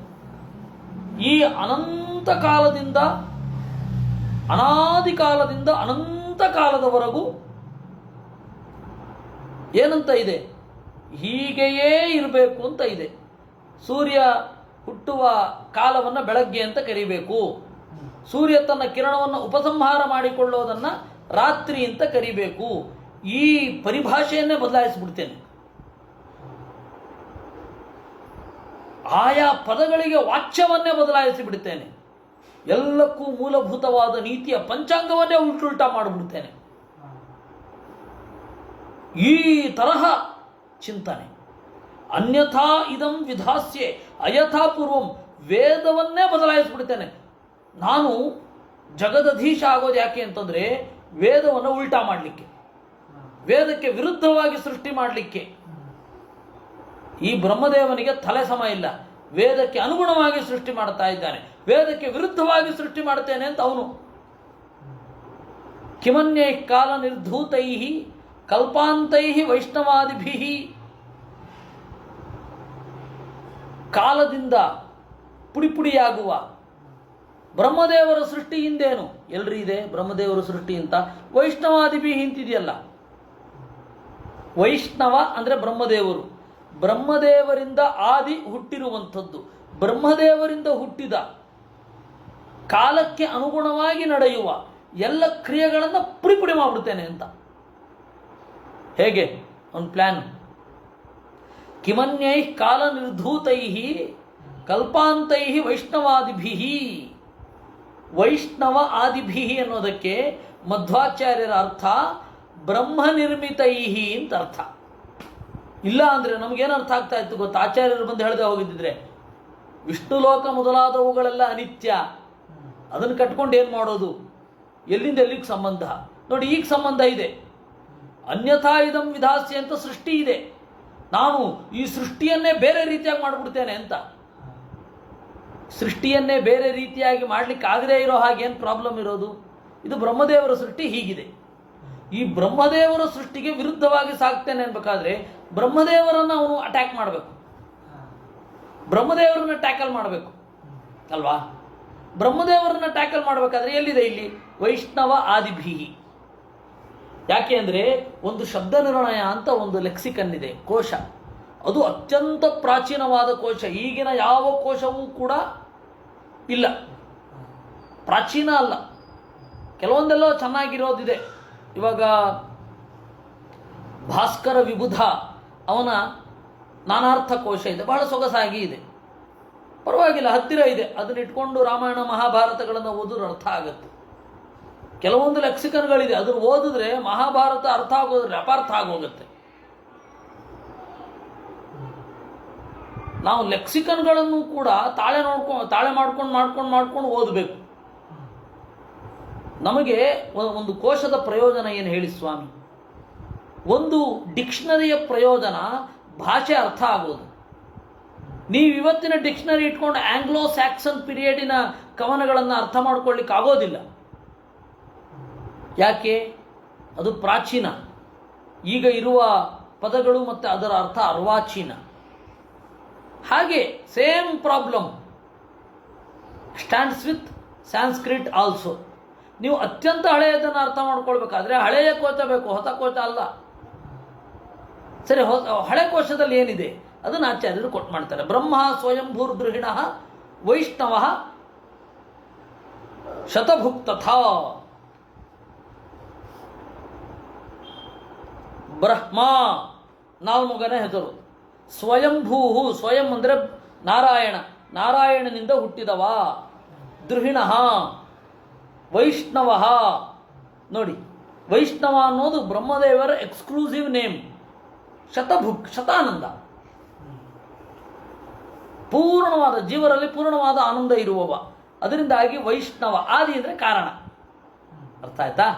ಈ ಅನಂತ ಕಾಲದಿಂದ, ಅನಾದಿ ಕಾಲದಿಂದ ಅನಂತ ಕಾಲದವರೆಗೂ ಏನಂತ ಇದೆ? ಹೀಗೆಯೇ ಇರಬೇಕು ಅಂತ ಇದೆ. ಸೂರ್ಯ ಹುಟ್ಟುವ ಕಾಲವನ್ನು ಬೆಳಗ್ಗೆ ಅಂತ ಕರಿಬೇಕು, ಸೂರ್ಯ ತನ್ನ ಕಿರಣವನ್ನು ಉಪಸಂಹಾರ ಮಾಡಿಕೊಳ್ಳೋದನ್ನು ರಾತ್ರಿ ಅಂತ ಕರಿಬೇಕು. ಈ ಪರಿಭಾಷೆಯನ್ನೇ ಬದಲಾಯಿಸಿಬಿಡ್ತೇನೆ. ಆಯಾ ಪದಗಳಿಗೆ ವಾಚ್ಯವನ್ನೇ ಬದಲಾಯಿಸಿ ಬಿಡ್ತೇನೆ. ಎಲ್ಲಕ್ಕೂ ಮೂಲಭೂತವಾದ ನೀತಿಯ ಪಂಚಾಂಗವನ್ನೇ ಉಲ್ಟುಲ್ಟಾ ಮಾಡಿಬಿಡ್ತೇನೆ. ಈ ತರಹ ಚಿಂತನೆ. ಅನ್ಯಥಾ ಇದಂ ವಿಧಾಸ್ಯೆ ಅಯಥಾ ಪೂರ್ವಂ, ವೇದವನ್ನೇ ಬದಲಾಯಿಸಿಬಿಡ್ತೇನೆ. ನಾನು ಜಗದಧೀಶ ಆಗೋದು ಯಾಕೆ ಅಂತಂದ್ರೆ ವೇದವನ್ನು ಉಲ್ಟಾ ಮಾಡಲಿಕ್ಕೆ, ವೇದಕ್ಕೆ ವಿರುದ್ಧವಾಗಿ ಸೃಷ್ಟಿ ಮಾಡಲಿಕ್ಕೆ. ಈ ಬ್ರಹ್ಮದೇವನಿಗೆ ತಲೆ ಸಮ ಇಲ್ಲ. ವೇದಕ್ಕೆ ಅನುಗುಣವಾಗಿ ಸೃಷ್ಟಿ ಮಾಡ್ತಾ ಇದ್ದಾನೆ, ವೇದಕ್ಕೆ ವಿರುದ್ಧವಾಗಿ ಸೃಷ್ಟಿ ಮಾಡ್ತೇನೆ ಅಂತ ಅವನು. ಕಿಮನ್ಯೈ ಕಾಲ ನಿರ್ಧೂತೈ ಕಲ್ಪಾಂತೈ ವೈಷ್ಣವಾದಿಭಿ. ಕಾಲದಿಂದ ಪುಡಿಪುಡಿಯಾಗುವ ಬ್ರಹ್ಮದೇವರ ಸೃಷ್ಟಿ ಹಿಂದೇನು? ಎಲ್ರಿ ಇದೆ ಬ್ರಹ್ಮದೇವರ ಸೃಷ್ಟಿ ಅಂತ. ವೈಷ್ಣವಾದಿಭಿ ಹಿಂತಿದೆಯಲ್ಲ. ವೈಷ್ಣವ ಅಂದ್ರೆ ಬ್ರಹ್ಮದೇವರು. ಬ್ರಹ್ಮದೇವರಿಂದ ಆದಿ ಹುಟ್ಟಿರುವಂಥದ್ದು, ಬ್ರಹ್ಮದೇವರಿಂದ ಹುಟ್ಟಿದ ಕಾಲಕ್ಕೆ ಅನುಗುಣವಾಗಿ ನಡೆಯುವ ಎಲ್ಲ ಕ್ರಿಯೆಗಳನ್ನು ಪುಡಿ ಮಾಡಿಬಿಡ್ತೇನೆ ಅಂತ. ಹೇಗೆ ಒಂದು ಪ್ಲಾನ್. ಕಿಮನ್ಯೈ ಕಾಲ ನಿರ್ಧೂತೈ ಕಲ್ಪಾಂತೈ ವೈಷ್ಣವಾದಿಭಿ. ವೈಷ್ಣವ ಆದಿಭಿ ಅನ್ನೋದಕ್ಕೆ ಮಧ್ವಾಚಾರ್ಯರ ಅರ್ಥ ಬ್ರಹ್ಮ ನಿರ್ಮಿತೈ ಅಂತ ಅರ್ಥ. ಇಲ್ಲ ಅಂದರೆ ನಮಗೇನು ಅರ್ಥ ಆಗ್ತಾ ಇತ್ತು ಗೊತ್ತಾ? ಆಚಾರ್ಯರು ಬಂದು ಹೇಳದೆ ಹೋಗಿದ್ದಿದ್ರೆ ವಿಷ್ಣು ಲೋಕ ಮೊದಲಾದವುಗಳೆಲ್ಲ ಅನಿತ್ಯ, ಅದನ್ನು ಕಟ್ಕೊಂಡು ಏನು ಮಾಡೋದು? ಎಲ್ಲಿಂದ ಎಲ್ಲಿಗೆ ಸಂಬಂಧ? ನೋಡಿ, ಈಗ ಸಂಬಂಧ ಇದೆ. ಅನ್ಯಥಾ ಇದಂ ವಿಧಾಸ್ಯ ಅಂತ ಸೃಷ್ಟಿ ಇದೆ. ನಾನು ಈ ಸೃಷ್ಟಿಯನ್ನೇ ಬೇರೆ ರೀತಿಯಾಗಿ ಮಾಡಿಬಿಡ್ತೇನೆ ಅಂತ. ಸೃಷ್ಟಿಯನ್ನೇ ಬೇರೆ ರೀತಿಯಾಗಿ ಮಾಡಲಿಕ್ಕೆ ಆಗದೇ ಇರೋ ಹಾಗೆ ಏನು ಪ್ರಾಬ್ಲಮ್ ಇರೋದು? ಇದು ಬ್ರಹ್ಮದೇವರ ಸೃಷ್ಟಿ ಹೀಗಿದೆ. ಈ ಬ್ರಹ್ಮದೇವರ ಸೃಷ್ಟಿಗೆ ವಿರುದ್ಧವಾಗಿ ಸಾಕ್ತೇನೆ ಅನ್ಬೇಕಾದ್ರೆ ಬ್ರಹ್ಮದೇವರನ್ನು ಅವನು ಅಟ್ಯಾಕ್ ಮಾಡಬೇಕು, ಬ್ರಹ್ಮದೇವರನ್ನ ಟ್ಯಾಕಲ್ ಮಾಡಬೇಕು ಅಲ್ವಾ? ಬ್ರಹ್ಮದೇವರನ್ನ ಟ್ಯಾಕಲ್ ಮಾಡಬೇಕಾದ್ರೆ ಎಲ್ಲಿದೆ ಇಲ್ಲಿ? ವೈಷ್ಣವ ಆದಿಭಿ. ಯಾಕೆ ಅಂದರೆ ಒಂದು ಶಬ್ದ ನಿರ್ಣಯ ಅಂತ ಒಂದು ಲೆಕ್ಸಿಕನ್ ಇದೆ, ಕೋಶ. ಅದು ಅತ್ಯಂತ ಪ್ರಾಚೀನವಾದ ಕೋಶ. ಈಗಿನ ಯಾವ ಕೋಶವೂ ಕೂಡ ಇಲ್ಲ, ಪ್ರಾಚೀನ ಅಲ್ಲ. ಕೆಲವೊಂದೆಲ್ಲ ಚೆನ್ನಾಗಿರೋದಿದೆ. ಇವಾಗ ಭಾಸ್ಕರ ವಿಬುಧ ಅವನ ನಾನಾರ್ಥ ಕೋಶ ಇದೆ, ಬಹಳ ಸೊಗಸಾಗಿ ಇದೆ, ಪರವಾಗಿಲ್ಲ, ಹತ್ತಿರ ಇದೆ. ಅದನ್ನ ಇಟ್ಕೊಂಡು ರಾಮಾಯಣ ಮಹಾಭಾರತಗಳನ್ನು ಓದಿದ್ರೆ ಅರ್ಥ ಆಗುತ್ತೆ. ಕೆಲವೊಂದು ಲೆಕ್ಸಿಕನ್ಗಳಿದೆ, ಅದನ್ನು ಓದಿದ್ರೆ ಮಹಾಭಾರತ ಅರ್ಥ ಆಗೋದ್ರೆ ಅಪಾರ್ಥ ಆಗೋಗುತ್ತೆ. ನಾವು ಲೆಕ್ಸಿಕನ್ಗಳನ್ನು ಕೂಡ ತಾಳೆ ಮಾಡ್ಕೊಂಡು ಓದಬೇಕು. ನಮಗೆ ಒಂದು ಕೋಶದ ಪ್ರಯೋಜನ ಏನು ಹೇಳಿ ಸ್ವಾಮಿ? ಒಂದು ಡಿಕ್ಷನರಿಯ ಪ್ರಯೋಜನ ಭಾಷೆ ಅರ್ಥ ಆಗೋದು. ನೀವು ಇವತ್ತಿನ ಡಿಕ್ಷನರಿ ಇಟ್ಕೊಂಡು ಆಂಗ್ಲೋ ಸ್ಯಾಕ್ಸನ್ ಪೀರಿಯಡಿನ ಕವನಗಳನ್ನು ಅರ್ಥ ಮಾಡ್ಕೊಳ್ಳಿಕ್ಕೆ ಆಗೋದಿಲ್ಲ. ಯಾಕೆ? ಅದು ಪ್ರಾಚೀನ. ಈಗ ಇರುವ ಪದಗಳು ಮತ್ತು ಅದರ ಅರ್ಥ ಅರ್ವಾಚೀನ. ಹಾಗೆ same problem stands with Sanskrit also. ನೀವು ಅತ್ಯಂತ ಹಳೆಯದನ್ನು ಅರ್ಥ ಮಾಡ್ಕೊಳ್ಬೇಕಾದ್ರೆ ಹಳೆಯ ಕೋಶ ಬೇಕು, ಹೊಸ ಕೋಶ ಅಲ್ಲ. ಸರಿ, ಹಳೆ ಕೋಶದಲ್ಲಿ ಏನಿದೆ ಅದನ್ನು ಆಚಾರ್ಯರು ಕೊಟ್ಟು ಮಾಡ್ತಾರೆ. ಬ್ರಹ್ಮ ಸ್ವಯಂಭೂರ್ ಗೃಹಿಣ ವೈಷ್ಣವ ಶತಭುಕ್ತಥ. ಬ್ರಹ್ಮ ನಾಲ್ಮುಗನ ಹೆಸರು. ಸ್ವಯಂಭೂ, ಸ್ವಯಂ ಅಂದರೆ ನಾರಾಯಣ, ನಾರಾಯಣನಿಂದ ಹುಟ್ಟಿದವ. ದೃಹಿಣ ವೈಷ್ಣವ. ನೋಡಿ, ವೈಷ್ಣವ ಅನ್ನೋದು ಬ್ರಹ್ಮದೇವರ ಎಕ್ಸ್ಕ್ಲೂಸಿವ್ ನೇಮ್. ಶತಭುಕ್, ಶತಾನಂದ, ಪೂರ್ಣವಾದ ಜೀವರಲ್ಲಿ ಪೂರ್ಣವಾದ ಆನಂದ ಇರುವವ. ಅದರಿಂದಾಗಿ ವೈಷ್ಣವ. ಆದಿ ಅಂದರೆ ಕಾರಣ. ಅರ್ಥ ಆಯ್ತಾ?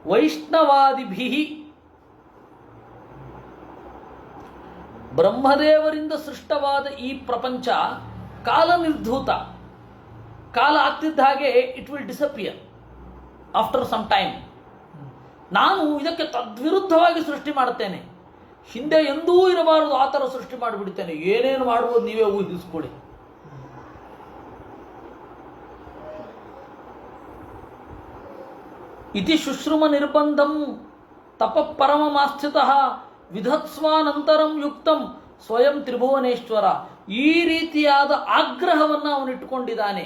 ವೈಷ್ಣವಾದಿಭಿ, ಬ್ರಹ್ಮದೇವರಿಂದ ಸೃಷ್ಟವಾದ ಈ ಪ್ರಪಂಚ ಕಾಲ ನಿರ್ಧೂತ. ಕಾಲ ಆಗ್ತಿದ್ದ ಹಾಗೆ it will disappear after some time. ನಾನು ಇದಕ್ಕೆ ತದ್ವಿರುದ್ಧವಾಗಿ ಸೃಷ್ಟಿ ಮಾಡುತ್ತೇನೆ. ಹಿಂದೆ ಎಂದೂ ಇರಬಾರದು ಆ ಥರ ಸೃಷ್ಟಿ ಮಾಡಿಬಿಡ್ತೇನೆ. ಏನೇನು ಮಾಡುವುದು ನೀವೇ ಊಹಿಸ್ಕೊಳ್ಳಿ. ಇತಿ ಶುಶ್ರುಮ ನಿರ್ಬಂಧಂ ತಪ ಪರಮಮಾಸ್ಥಿತಃ ವಿಧತ್ಸ್ವಾನಂತರಂ ಯುಕ್ತಂ ಸ್ವಯಂ ತ್ರಿಭುವನೇಶ್ವರ. ಈ ರೀತಿಯಾದ ಆಗ್ರಹವನ್ನು ಅವನಿಟ್ಟುಕೊಂಡಿದ್ದಾನೆ.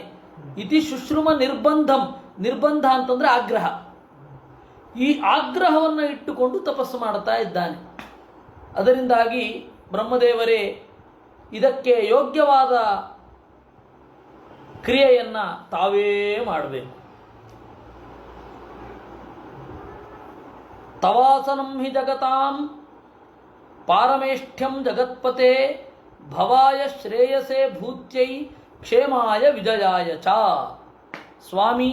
ಇತಿ ಶುಶ್ರುಮ ನಿರ್ಬಂಧಂ, ನಿರ್ಬಂಧ ಅಂತಂದ್ರೆ ಆಗ್ರಹ. ಈ ಆಗ್ರಹವನ್ನು ಇಟ್ಟುಕೊಂಡು ತಪಸ್ಸು ಮಾಡುತ್ತಾ ಇದ್ದಾನೆ. ಅದರಿಂದಾಗಿ ಬ್ರಹ್ಮದೇವರೇ ಇದಕ್ಕೆ ಯೋಗ್ಯವಾದ ಕ್ರಿಯೆಯನ್ನ ತಾವೇ ಮಾಡಬೇಕು. ತವಾಸನಂ ಹಿ ಜಗತಾಂ ಪಾರಮೇಷ್ಠ್ಯಂ ಜಗತ್ಪತೆ ಭವಾಯ ಶ್ರೇಯಸೇ ಭೂತ್ಯೈ ಕ್ಷೇಮಾಯ ವಿಜಯಾಯ ಚ. ಸ್ವಾಮಿ,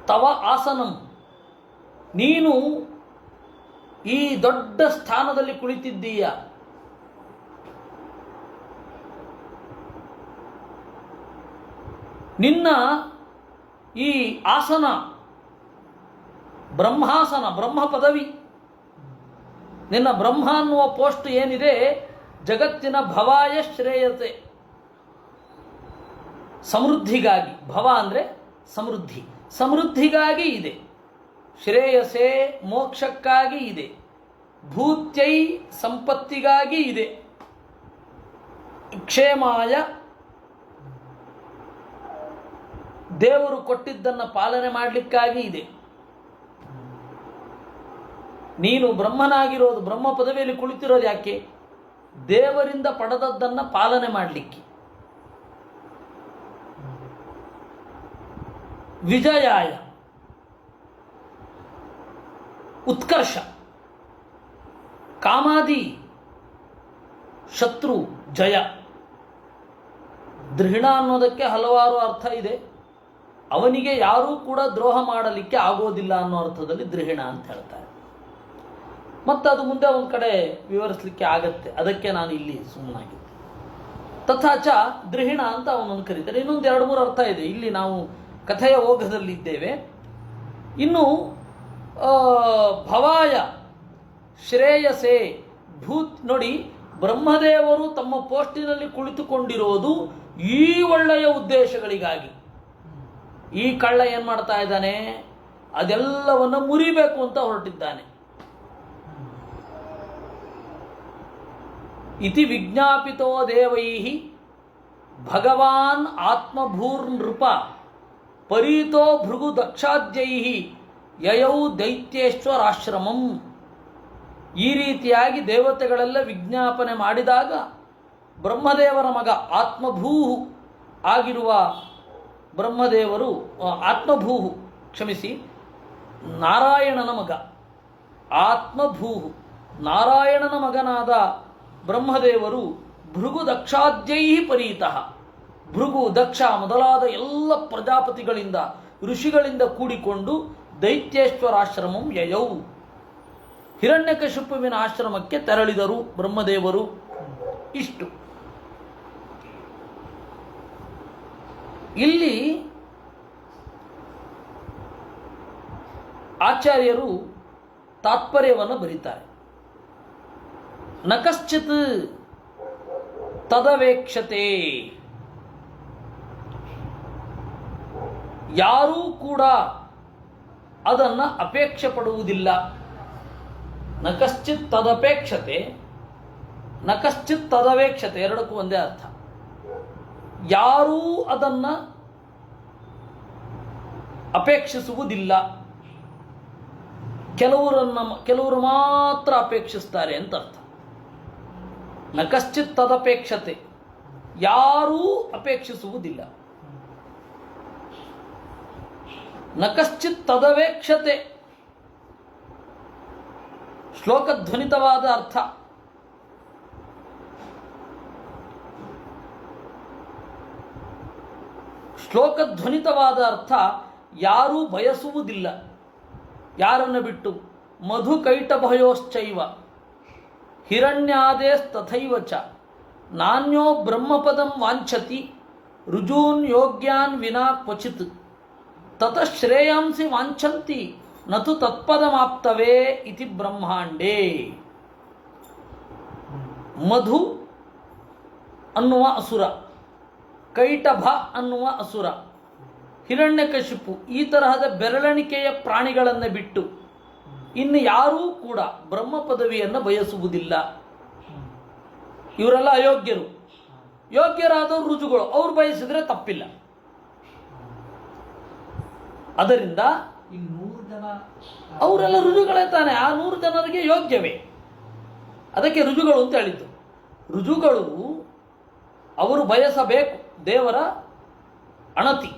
ತವ ಆಸನಂ, ನೀನು ಈ ದೊಡ್ಡ ಸ್ಥಾನದಲ್ಲಿ ಕುಳಿತಿದ್ದೀಯ. ನಿನ್ನ ಈ ಆಸನ ಬ್ರಹ್ಮಾಸನ, ಬ್ರಹ್ಮ ಪದವಿ. ನಿನ್ನ ಬ್ರಹ್ಮ ಅನ್ನುವ ಪೋಸ್ಟ್ ಏನಿದೆ, ಜಗತ್ತಿನ ಭವಾಯ ಶ್ರೇಯತೆ, ಸಮೃದ್ಧಿಗಾಗಿ. ಭವ ಅಂದರೆ ಸಮೃದ್ಧಿ, ಸಮೃದ್ಧಿಗಾಗಿ ಇದೆ. ಶ್ರೇಯಸೆ ಮೋಕ್ಷಕ್ಕಾಗಿ ಇದೆ. ಭೂತ್ಯೈ ಸಂಪತ್ತಿಗಾಗಿ ಇದೆ. ಕ್ಷೇಮಾಯ ದೇವರು ಕೊಟ್ಟಿದ್ದನ್ನು ಪಾಲನೆ ಮಾಡಲಿಕ್ಕಾಗಿ ಇದೆ. ನೀನು ಬ್ರಹ್ಮನಾಗಿರೋದು, ಬ್ರಹ್ಮ ಪದವಿಯಲ್ಲಿ ಕುಳಿತಿರೋದು ಯಾಕೆ? ದೇವರಿಂದ ಪಡೆದದ್ದನ್ನು ಪಾಲನೆ ಮಾಡಲಿಕ್ಕೆ. ವಿಜಯಾಯ ಉತ್ಕರ್ಷ, ಕಾಮಾದಿ ಶತ್ರು ಜಯ. ದೃಢ ಅನ್ನೋದಕ್ಕೆ ಹಲವಾರು ಅರ್ಥ ಇದೆ. ಅವನಿಗೆ ಯಾರೂ ಕೂಡ ದ್ರೋಹ ಮಾಡಲಿಕ್ಕೆ ಆಗೋದಿಲ್ಲ ಅನ್ನೋ ಅರ್ಥದಲ್ಲಿ ದೃಢ ಅಂತ ಹೇಳ್ತಾರೆ. ಮತ್ತು ಅದು ಮುಂದೆ ಒಂದು ಕಡೆ ವಿವರಿಸಲಿಕ್ಕೆ ಆಗತ್ತೆ, ಅದಕ್ಕೆ ನಾನು ಇಲ್ಲಿ ಸುಮ್ಮನಾಗಿದ್ದೆ. ತಥಾಚ ದೃಢ ಅಂತ ಅವನನ್ನು ಕರೀತಾರೆ. ಇನ್ನೊಂದು 2-3 ಅರ್ಥ ಇದೆ. ಇಲ್ಲಿ ನಾವು ಕಥೆಯ ಓಘದಲ್ಲಿದ್ದೇವೆ. ಇನ್ನು ಭವಾಯ ಶ್ರೇಯಸೆ ಭೂತ್. ನೋಡಿ, ಬ್ರಹ್ಮದೇವರು ತಮ್ಮ ಪೋಸ್ಟಿನಲ್ಲಿ ಕುಳಿತುಕೊಂಡಿರೋದು ಈ ಒಳ್ಳೆಯ ಉದ್ದೇಶಗಳಿಗಾಗಿ. ಈ ಕಳ್ಳ ಏನು ಮಾಡ್ತಾ ಇದ್ದಾನೆ? ಅದೆಲ್ಲವನ್ನ ಮುರಿಬೇಕು ಅಂತ ಹೊರಟಿದ್ದಾನೆ. ಇತಿ ವಿಜ್ಞಾಪಿತೋ ದೇವೈಃ ಭಗವಾನ್ ಆತ್ಮಭೂರ್ನೃಪ ಪರೀತೋ ಭೃಗು ದಕ್ಷಾದ್ಯೈಃ ಯಯೌ ದೈತ್ಯೇಶ್ವರಾಶ್ರಮಂ. ಈ ರೀತಿಯಾಗಿ ದೇವತೆಗಳೆಲ್ಲ ವಿಜ್ಞಾಪನೆ ಮಾಡಿದಾಗ ಬ್ರಹ್ಮದೇವರ ಮಗ ಆತ್ಮಭೂ ಆಗಿರುವ ಬ್ರಹ್ಮದೇವರು, ಆತ್ಮಭೂ ಕ್ಷಮಿಸಿ, ನಾರಾಯಣನ ಮಗ ಆತ್ಮಭೂ, ನಾರಾಯಣನ ಮಗನಾದ ಬ್ರಹ್ಮದೇವರು ಭೃಗು ದಕ್ಷಾದ್ಯೈ ಪರೀತಃ, ಭೃಗು ದಕ್ಷ ಮೊದಲಾದ ಎಲ್ಲ ಪ್ರಜಾಪತಿಗಳಿಂದ ಋಷಿಗಳಿಂದ ಕೂಡಿಕೊಂಡು ದೈತ್ಯೇಶ್ವರಾಶ್ರಮಂ ಯಯೌ, ಹಿರಣ್ಯಕಶಿಪುವಿನ ಆಶ್ರಮಕ್ಕೆ ತೆರಳಿದರು ಬ್ರಹ್ಮದೇವರು. ಇಷ್ಟು. ಇಲ್ಲಿ ಆಚಾರ್ಯರು ತಾತ್ಪರ್ಯವನ್ನು ಬರೀತಾರೆ. ನ ಕಶ್ಚಿತ್ ತದವೇಕ್ಷತೆ, ಯಾರೂ ಕೂಡ ಅದನ್ನು ಅಪೇಕ್ಷೆ ಪಡುವುದಿಲ್ಲ. ನ ಕಶ್ಚಿತ್ ತದಪೇಕ್ಷತೆ, ನ ಕಶ್ಚಿತ್ ತದವೇಕ್ಷತೆ, ಎರಡಕ್ಕೂ ಒಂದೇ ಅರ್ಥ. ಯಾರೂ ಅದನ್ನು ಅಪೇಕ್ಷಿಸುವುದಿಲ್ಲ. ಕೆಲವರು ಮಾತ್ರ ಅಪೇಕ್ಷಿಸ್ತಾರೆ ಅಂತ ಅರ್ಥ. ನ ಕಶ್ಚಿತ್ ತದಪೇಕ್ಷತೆ, ಯಾರೂ ಅಪೇಕ್ಷಿಸುವುದಿಲ್ಲ. ನ ಕಶ್ಚಿತ್ ತದವೇಕ್ಷತೆ. ಶ್ಲೋಕಧ್ವನಿತವಾದ ಅರ್ಥ. ಶ್ಲೋಕಧ್ವನಿತವಾದ ಅರ್ಥ ಯಾರೂ ಬಯಸುವುದಿಲ್ಲ. ಯಾರನ್ನು ಬಿಟ್ಟು? ಮಧುಕೈಟಭಯೋಶ್ಚೈವ ಹಿರಣ್ಯಾದೇಸ್ತಥೈವ ಚ ನಾನ್ಯೋ ಬ್ರಹ್ಮಪದಂ ವಾಂಛತಿ ರುಜೂನ್ ಯೋಗ್ಯಾನ್ ವಿನಾ ಕ್ವಚಿತ್ ತತಃ ಶ್ರೇಯಾಂಸಿ ವಾಂಛಂತಿ ನತು ತತ್ಪದಮಾಪ್ತವೇ ಇತಿ ಬ್ರಹ್ಮಾಂಡೇ. ಮಧು ಅನ್ನುವ ಅಸುರ, ಕೈಟಭ ಅನ್ನುವ ಅಸುರ, ಹಿರಣ್ಯಕಶಿಪು ಈ ತರಹದ ಬೆರಳೆಣಿಕೆಯ ಪ್ರಾಣಿಗಳನ್ನು ಬಿಟ್ಟು ಇನ್ನು ಯಾರೂ ಕೂಡ ಬ್ರಹ್ಮ ಪದವಿಯನ್ನು ಬಯಸುವುದಿಲ್ಲ. ಇವರೆಲ್ಲ ಅಯೋಗ್ಯರು. ಯೋಗ್ಯರಾದವರು ರುಜುಗಳು, ಅವ್ರು ಬಯಸಿದ್ರೆ ತಪ್ಪಿಲ್ಲ. ಅದರಿಂದ ಅವರೆಲ್ಲ ರುಜುಗಳೇ ತಾನೆ. ಆ 100 ಜನರಿಗೆ ಯೋಗ್ಯವೇ. ಅದಕ್ಕೆ ರುಜುಗಳು ಅಂತ ಹೇಳಿದ್ದು. ರುಜುಗಳು ಅವರು ಬಯಸಬೇಕು, ದೇವರ ಅಣತಿ,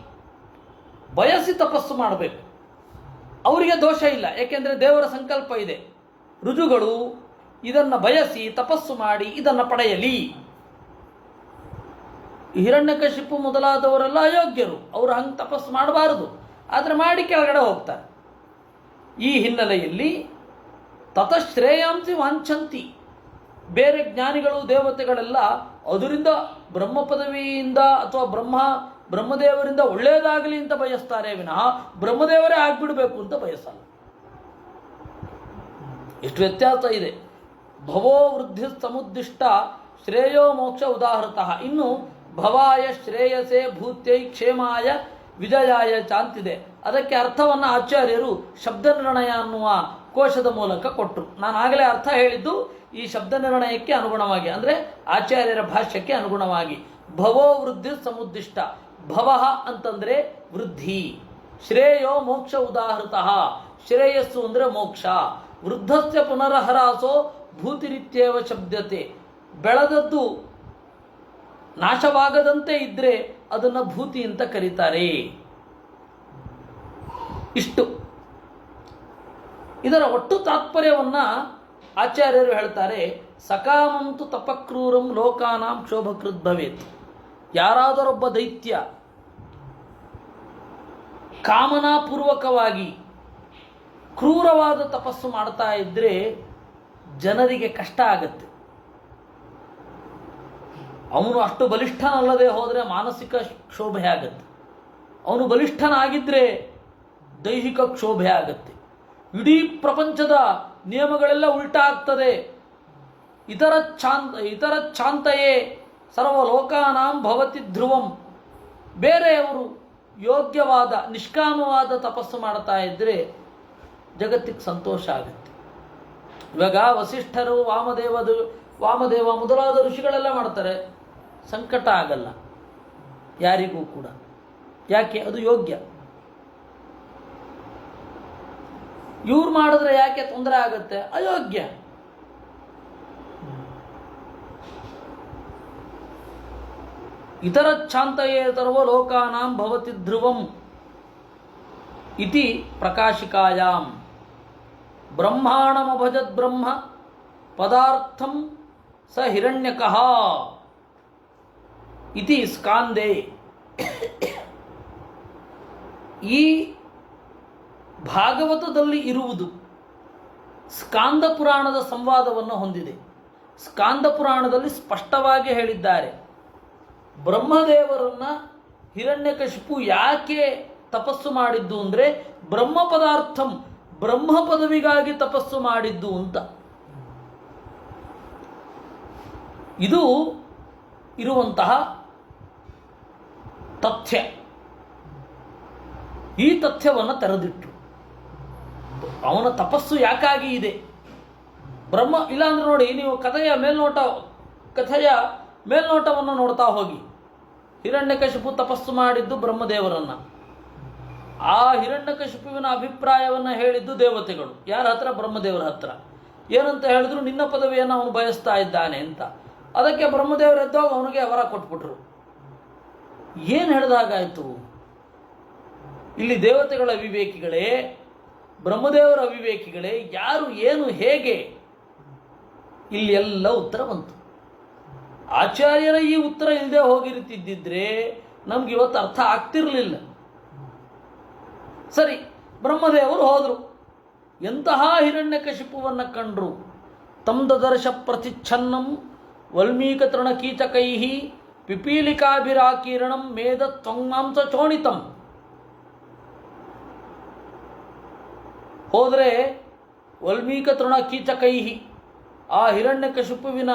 ಬಯಸಿ ತಪಸ್ಸು ಮಾಡಬೇಕು. ಅವರಿಗೆ ದೋಷ ಇಲ್ಲ, ಏಕೆಂದರೆ ದೇವರ ಸಂಕಲ್ಪ ಇದೆ. ರುಜುಗಳು ಇದನ್ನು ಬಯಸಿ ತಪಸ್ಸು ಮಾಡಿ ಇದನ್ನು ಪಡೆಯಲಿ. ಹಿರಣ್ಯಕಶಿಪು ಮೊದಲಾದವರೆಲ್ಲ ಅಯೋಗ್ಯರು, ಅವರು ಹಂಗೆ ತಪಸ್ಸು ಮಾಡಬಾರದು, ಆದರೆ ಮಾಡಿ ಕೆಳಗಡೆ ಹೋಗ್ತಾರೆ. ಈ ಹಿನ್ನೆಲೆಯಲ್ಲಿ ತತಶ್ರೇಯಾಂಸಿ ವಾಂಛಂತಿ, ಬೇರೆ ಜ್ಞಾನಿಗಳು ದೇವತೆಗಳೆಲ್ಲ ಅದರಿಂದ ಬ್ರಹ್ಮ ಪದವಿಯಿಂದ ಅಥವಾ ಬ್ರಹ್ಮದೇವರಿಂದ ಒಳ್ಳೆಯದಾಗಲಿ ಅಂತ ಬಯಸ್ತಾರೆ ವಿನಃ ಬ್ರಹ್ಮದೇವರೇ ಆಗ್ಬಿಡಬೇಕು ಅಂತ ಬಯಸಲ್ಲ. ಎಷ್ಟು ವ್ಯತ್ಯಾಸ ಇದೆ. ಭವೋ ವೃದ್ಧಿ ಸಮುದ್ದಿಷ್ಟ ಶ್ರೇಯೋ ಮೋಕ್ಷ ಉದಾಹೃತಃ. ಇನ್ನು ಭವಾಯ ಶ್ರೇಯಸೆ ಭೂತ್ಯೈ ಕ್ಷೇಮಾಯ ವಿಜಯಾಯ ಚಾಂತಿದೆ. ಅದಕ್ಕೆ ಅರ್ಥವನ್ನು ಆಚಾರ್ಯರು ಶಬ್ದ ನಿರ್ಣಯ ಅನ್ನುವ ಕೋಶದ ಮೂಲಕ ಕೊಟ್ಟರು. ನಾನು ಆಗಲೇ ಅರ್ಥ ಹೇಳಿದ್ದು ಈ ಶಬ್ದ ನಿರ್ಣಯಕ್ಕೆ ಅನುಗುಣವಾಗಿ, ಅಂದರೆ ಆಚಾರ್ಯರ ಭಾಷ್ಯಕ್ಕೆ ಅನುಗುಣವಾಗಿ. ಭವೋ ವೃದ್ಧಿ ಸಮುದ್ದಿಷ್ಟ. ಭವಃ ಅಂತಂದರೆ ವೃದ್ಧಿ, ಶ್ರೇಯೋ ಮೋಕ್ಷ ಉದಾಹೃತಃ, ಶ್ರೇಯಸ್ಸು ಅಂದರೆ ಮೋಕ್ಷ. ವೃದ್ಧಸ್ಯ ಪುನರಹರಾಸೋ ಭೂತಿರಿತ್ಯೇವ ಶಬ್ದತೆ. ಬೆಳೆದದ್ದು ನಾಶವಾಗದಂತೆ ಇದ್ರೆ ಅದನ್ನು ಭೂತಿ ಅಂತ ಕರೀತಾರೆ. ಇಷ್ಟು ಇದರ ಒಟ್ಟು ತಾತ್ಪರ್ಯವನ್ನ ಆಚಾರ್ಯರು ಹೇಳ್ತಾರೆ. ಸಕಾಮಂತು ತಪಕ್ರೂರಂ ಲೋಕಾನಾಂ ಕ್ಷೋಭಕೃತ್ ಭವೇತ್. ಯಾರಾದರೊಬ್ಬ ದೈತ್ಯ ಕಾಮನಾಪೂರ್ವಕವಾಗಿ ಕ್ರೂರವಾದ ತಪಸ್ಸು ಮಾಡ್ತಾ ಇದ್ರೆ ಜನರಿಗೆ ಕಷ್ಟ ಆಗತ್ತೆ. ಅವನು ಅಷ್ಟು ಬಲಿಷ್ಠನಲ್ಲದೆ ಹೋದರೆ ಮಾನಸಿಕ ಕ್ಷೋಭೆ ಆಗತ್ತೆ. ಅವನು ಬಲಿಷ್ಠನಾಗಿದ್ದರೆ ದೈಹಿಕ ಕ್ಷೋಭೆ ಆಗತ್ತೆ. ಇಡೀ ಪ್ರಪಂಚದ ನಿಯಮಗಳೆಲ್ಲ ಉಲ್ಟಾ ಆಗ್ತದೆ. ಇತರ ಚಾಂತಯೇ ಸರ್ವಲೋಕಾನಾಂ ಭವತಿ ಧ್ರುವಂ. ಬೇರೆಯವರು ಯೋಗ್ಯವಾದ ನಿಷ್ಕಾಮವಾದ ತಪಸ್ಸು ಮಾಡ್ತಾ ಇದ್ದರೆ ಜಗತ್ತಿಗೆ ಸಂತೋಷ ಆಗುತ್ತೆ. ಇವಾಗ ವಸಿಷ್ಠರು ವಾಮದೇವ ಮೊದಲಾದ ಋಷಿಗಳೆಲ್ಲ ಮಾಡ್ತಾರೆ, ಸಂಕಟ ಆಗಲ್ಲ ಯಾರಿಗೂ ಕೂಡ. ಯಾಕೆ? ಅದು ಯೋಗ್ಯ. ಇವ್ರು ಮಾಡಿದ್ರೆ ಯಾಕೆ ತೊಂದರೆ ಆಗುತ್ತೆ? ಅಯೋಗ್ಯ. ಇತರ ಚಾಂತಯೇ ಸರ್ವ ಲೋಕಾನಾಂ ಭವತಿ ಧ್ರುವಂ ಇತಿ ಪ್ರಕಾಶಿಕಾಯಾಂ. ಬ್ರಹ್ಮಾಣಮಭಜತ್ ಬ್ರಹ್ಮ ಪದಾರ್ಥಂ ಸ ಹಿರಣ್ಯಕಃ ಇತಿ ಸ್ಕಾಂದೇ. ಈ ಭಾಗವತದಲ್ಲಿ ಇರುವುದು ಸ್ಕಾಂದ ಪುರಾಣದ ಸಂವಾದವನ್ನು ಹೊಂದಿದೆ. ಸ್ಕಾಂದ ಪುರಾಣದಲ್ಲಿ ಸ್ಪಷ್ಟವಾಗಿ ಹೇಳಿದ್ದಾರೆ, ಬ್ರಹ್ಮದೇವರನ್ನ ಹಿರಣ್ಯಕಶಿಪು ಯಾಕೆ ತಪಸ್ಸು ಮಾಡಿದ್ದು ಅಂದರೆ ಬ್ರಹ್ಮ ಪದಾರ್ಥಂ, ಬ್ರಹ್ಮ ಪದವಿಗಾಗಿ ತಪಸ್ಸು ಮಾಡಿದ್ದು ಅಂತ. ಇದು ಇರುವಂತಹ ತಥ್ಯ. ಈ ತಥ್ಯವನ್ನು ತೆರೆದಿಟ್ಟು ಅವನ ತಪಸ್ಸು ಯಾಕಾಗಿ ಇದೆ ಬ್ರಹ್ಮ. ಇಲ್ಲಾಂದ್ರೆ ನೋಡಿ, ನೀವು ಕಥೆಯ ಮೇಲ್ನೋಟವನ್ನು ನೋಡ್ತಾ ಹೋಗಿ. ಹಿರಣ್ಯಕಶಿಪು ತಪಸ್ಸು ಮಾಡಿದ್ದು ಬ್ರಹ್ಮದೇವರನ್ನ. ಆ ಹಿರಣ್ಯಕಶಿಪುವಿನ ಅಭಿಪ್ರಾಯವನ್ನು ಹೇಳಿದ್ದು ದೇವತೆಗಳು. ಯಾರ ಹತ್ರ? ಬ್ರಹ್ಮದೇವರ ಹತ್ರ. ಏನಂತ ಹೇಳಿದ್ರು? ನಿನ್ನ ಪದವಿಯನ್ನು ಅವನು ಬಯಸ್ತಾ ಇದ್ದಾನೆ ಅಂತ. ಅದಕ್ಕೆ ಬ್ರಹ್ಮದೇವರು ಎದ್ದಾಗ ಅವನಿಗೆ ವರ ಕೊಟ್ಬಿಟ್ರು. ಏನು ಹೇಳಿದಾಗಾಯ್ತು? ಇಲ್ಲಿ ದೇವತೆಗಳ ಅವಿವೇಕಿಗಳೇ, ಬ್ರಹ್ಮದೇವರ ಅವಿವೇಕಿಗಳೇ, ಯಾರು ಏನು ಹೇಗೆ, ಇಲ್ಲಿ ಎಲ್ಲ ಉತ್ತರ ಬಂತು. ಆಚಾರ್ಯರ ಈ ಉತ್ತರ ಇಲ್ಲದೆ ಹೋಗಿರುತ್ತಿದ್ದಿದ್ರೆ ನಮ್ಗೆ ಇವತ್ತು ಅರ್ಥ ಆಗ್ತಿರಲಿಲ್ಲ. ಸರಿ, ಬ್ರಹ್ಮದೇವರು ಹೋದರು, ಎಂತಹ ಹಿರಣ್ಯಕಶಿಪುವನ್ನು ಕಂಡ್ರು. ತಮ್ದದರ್ಶ ಪ್ರತಿಚ್ಛನ್ನಂ ವಲ್ಮೀಕ ತೃಣಕೀಚಕೈ ಪಿಪೀಲಿಕಾಭಿರಾಕೀರ್ಣಂ ಮೇಧ ತ್ವಂಗಾಂಸ ಚೋಣಿತಂ. ಹೋದರೆ ವಲ್ಮೀಕ ತೃಣಕೀಚಕೈ, ಆ ಹಿರಣ್ಯಕಶಿಪುವಿನ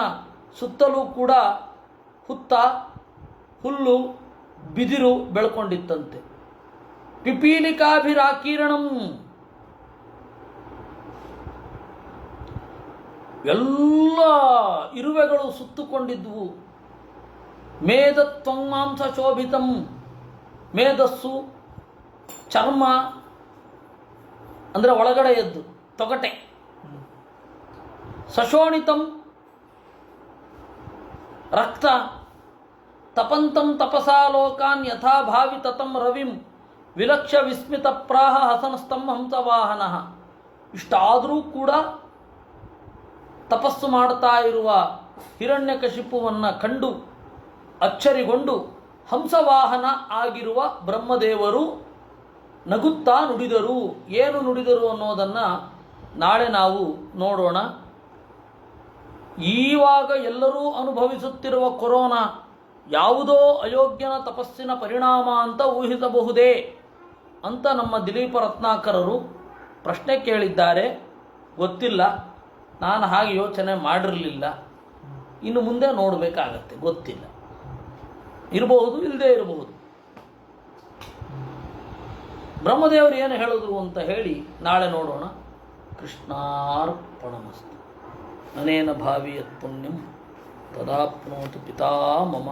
ಸುತ್ತಲೂ ಕೂಡ ಹುತ್ತ, ಹುಲ್ಲು, ಬಿದಿರು ಬೆಳ್ಕೊಂಡಿತ್ತಂತೆ. ಪಿಪೀಲಿಕಾಭಿರಾಕೀರ್ಣಂ, ಎಲ್ಲ ಇರುವೆಗಳು ಸುತ್ತುಕೊಂಡಿದ್ವು. ಮೇಧ ತ್ವಂಗಾಂಸ ಶೋಭಿತಂ, ಮೇಧಸ್ಸು ಚರ್ಮ ಅಂದರೆ ಒಳಗಡೆಯದ್ದು ತೊಗಟೆ. ಸಶೋಣಿತಂ ರಕ್ತ. ತಪಂತಂ ತಪಸಾ ಲೋಕಾನ್ ಯಥಾ ಭಾವಿ ತತಂ ರವಿಂ ವಿಲಕ್ಷ್ಯ ವಿಸ್ಮಿತ ಪ್ರಾಹ ಹಸನಸ್ತಂ ಹಂಸವಾಹನ. ಇಷ್ಟಾದರೂ ಕೂಡ ತಪಸ್ಸು ಮಾಡ್ತಾ ಇರುವ ಹಿರಣ್ಯಕಶಿಪುವನ್ನು ಕಂಡು ಅಚ್ಚರಿಗೊಂಡು ಹಂಸವಾಹನ ಆಗಿರುವ ಬ್ರಹ್ಮದೇವರು ನಗುತ್ತಾ ನುಡಿದರು. ಏನು ನುಡಿದರು ಅನ್ನೋದನ್ನು ನಾಳೆ ನಾವು ನೋಡೋಣ. ಈವಾಗ ಎಲ್ಲರೂ ಅನುಭವಿಸುತ್ತಿರುವ ಕೊರೋನಾ ಯಾವುದೋ ಅಯೋಗ್ಯನ ತಪಸ್ಸಿನ ಪರಿಣಾಮ ಅಂತ ಊಹಿಸಬಹುದೇ ಅಂತ ನಮ್ಮ ದಿಲೀಪ ರತ್ನಾಕರರು ಪ್ರಶ್ನೆ ಕೇಳಿದ್ದಾರೆ. ಗೊತ್ತಿಲ್ಲ, ನಾನು ಹಾಗೆ ಯೋಚನೆ ಮಾಡಿರಲಿಲ್ಲ. ಇನ್ನು ಮುಂದೆ ನೋಡಬೇಕಾಗತ್ತೆ, ಗೊತ್ತಿಲ್ಲ. ಇರಬಹುದು, ಇಲ್ಲದೇ ಇರಬಹುದು. ಬ್ರಹ್ಮದೇವರು ಏನು ಹೇಳಿದ್ರು ಅಂತ ಹೇಳಿ ನಾಳೆ ನೋಡೋಣ. ಕೃಷ್ಣಾರ್ಪಣಮಸ್ತು. ಅನೇನ ಭಾವಿಯತ್ ಪುಣ್ಯಂ ತದಾಪ್ನೋತು ಪಿತಾ ಮಮ.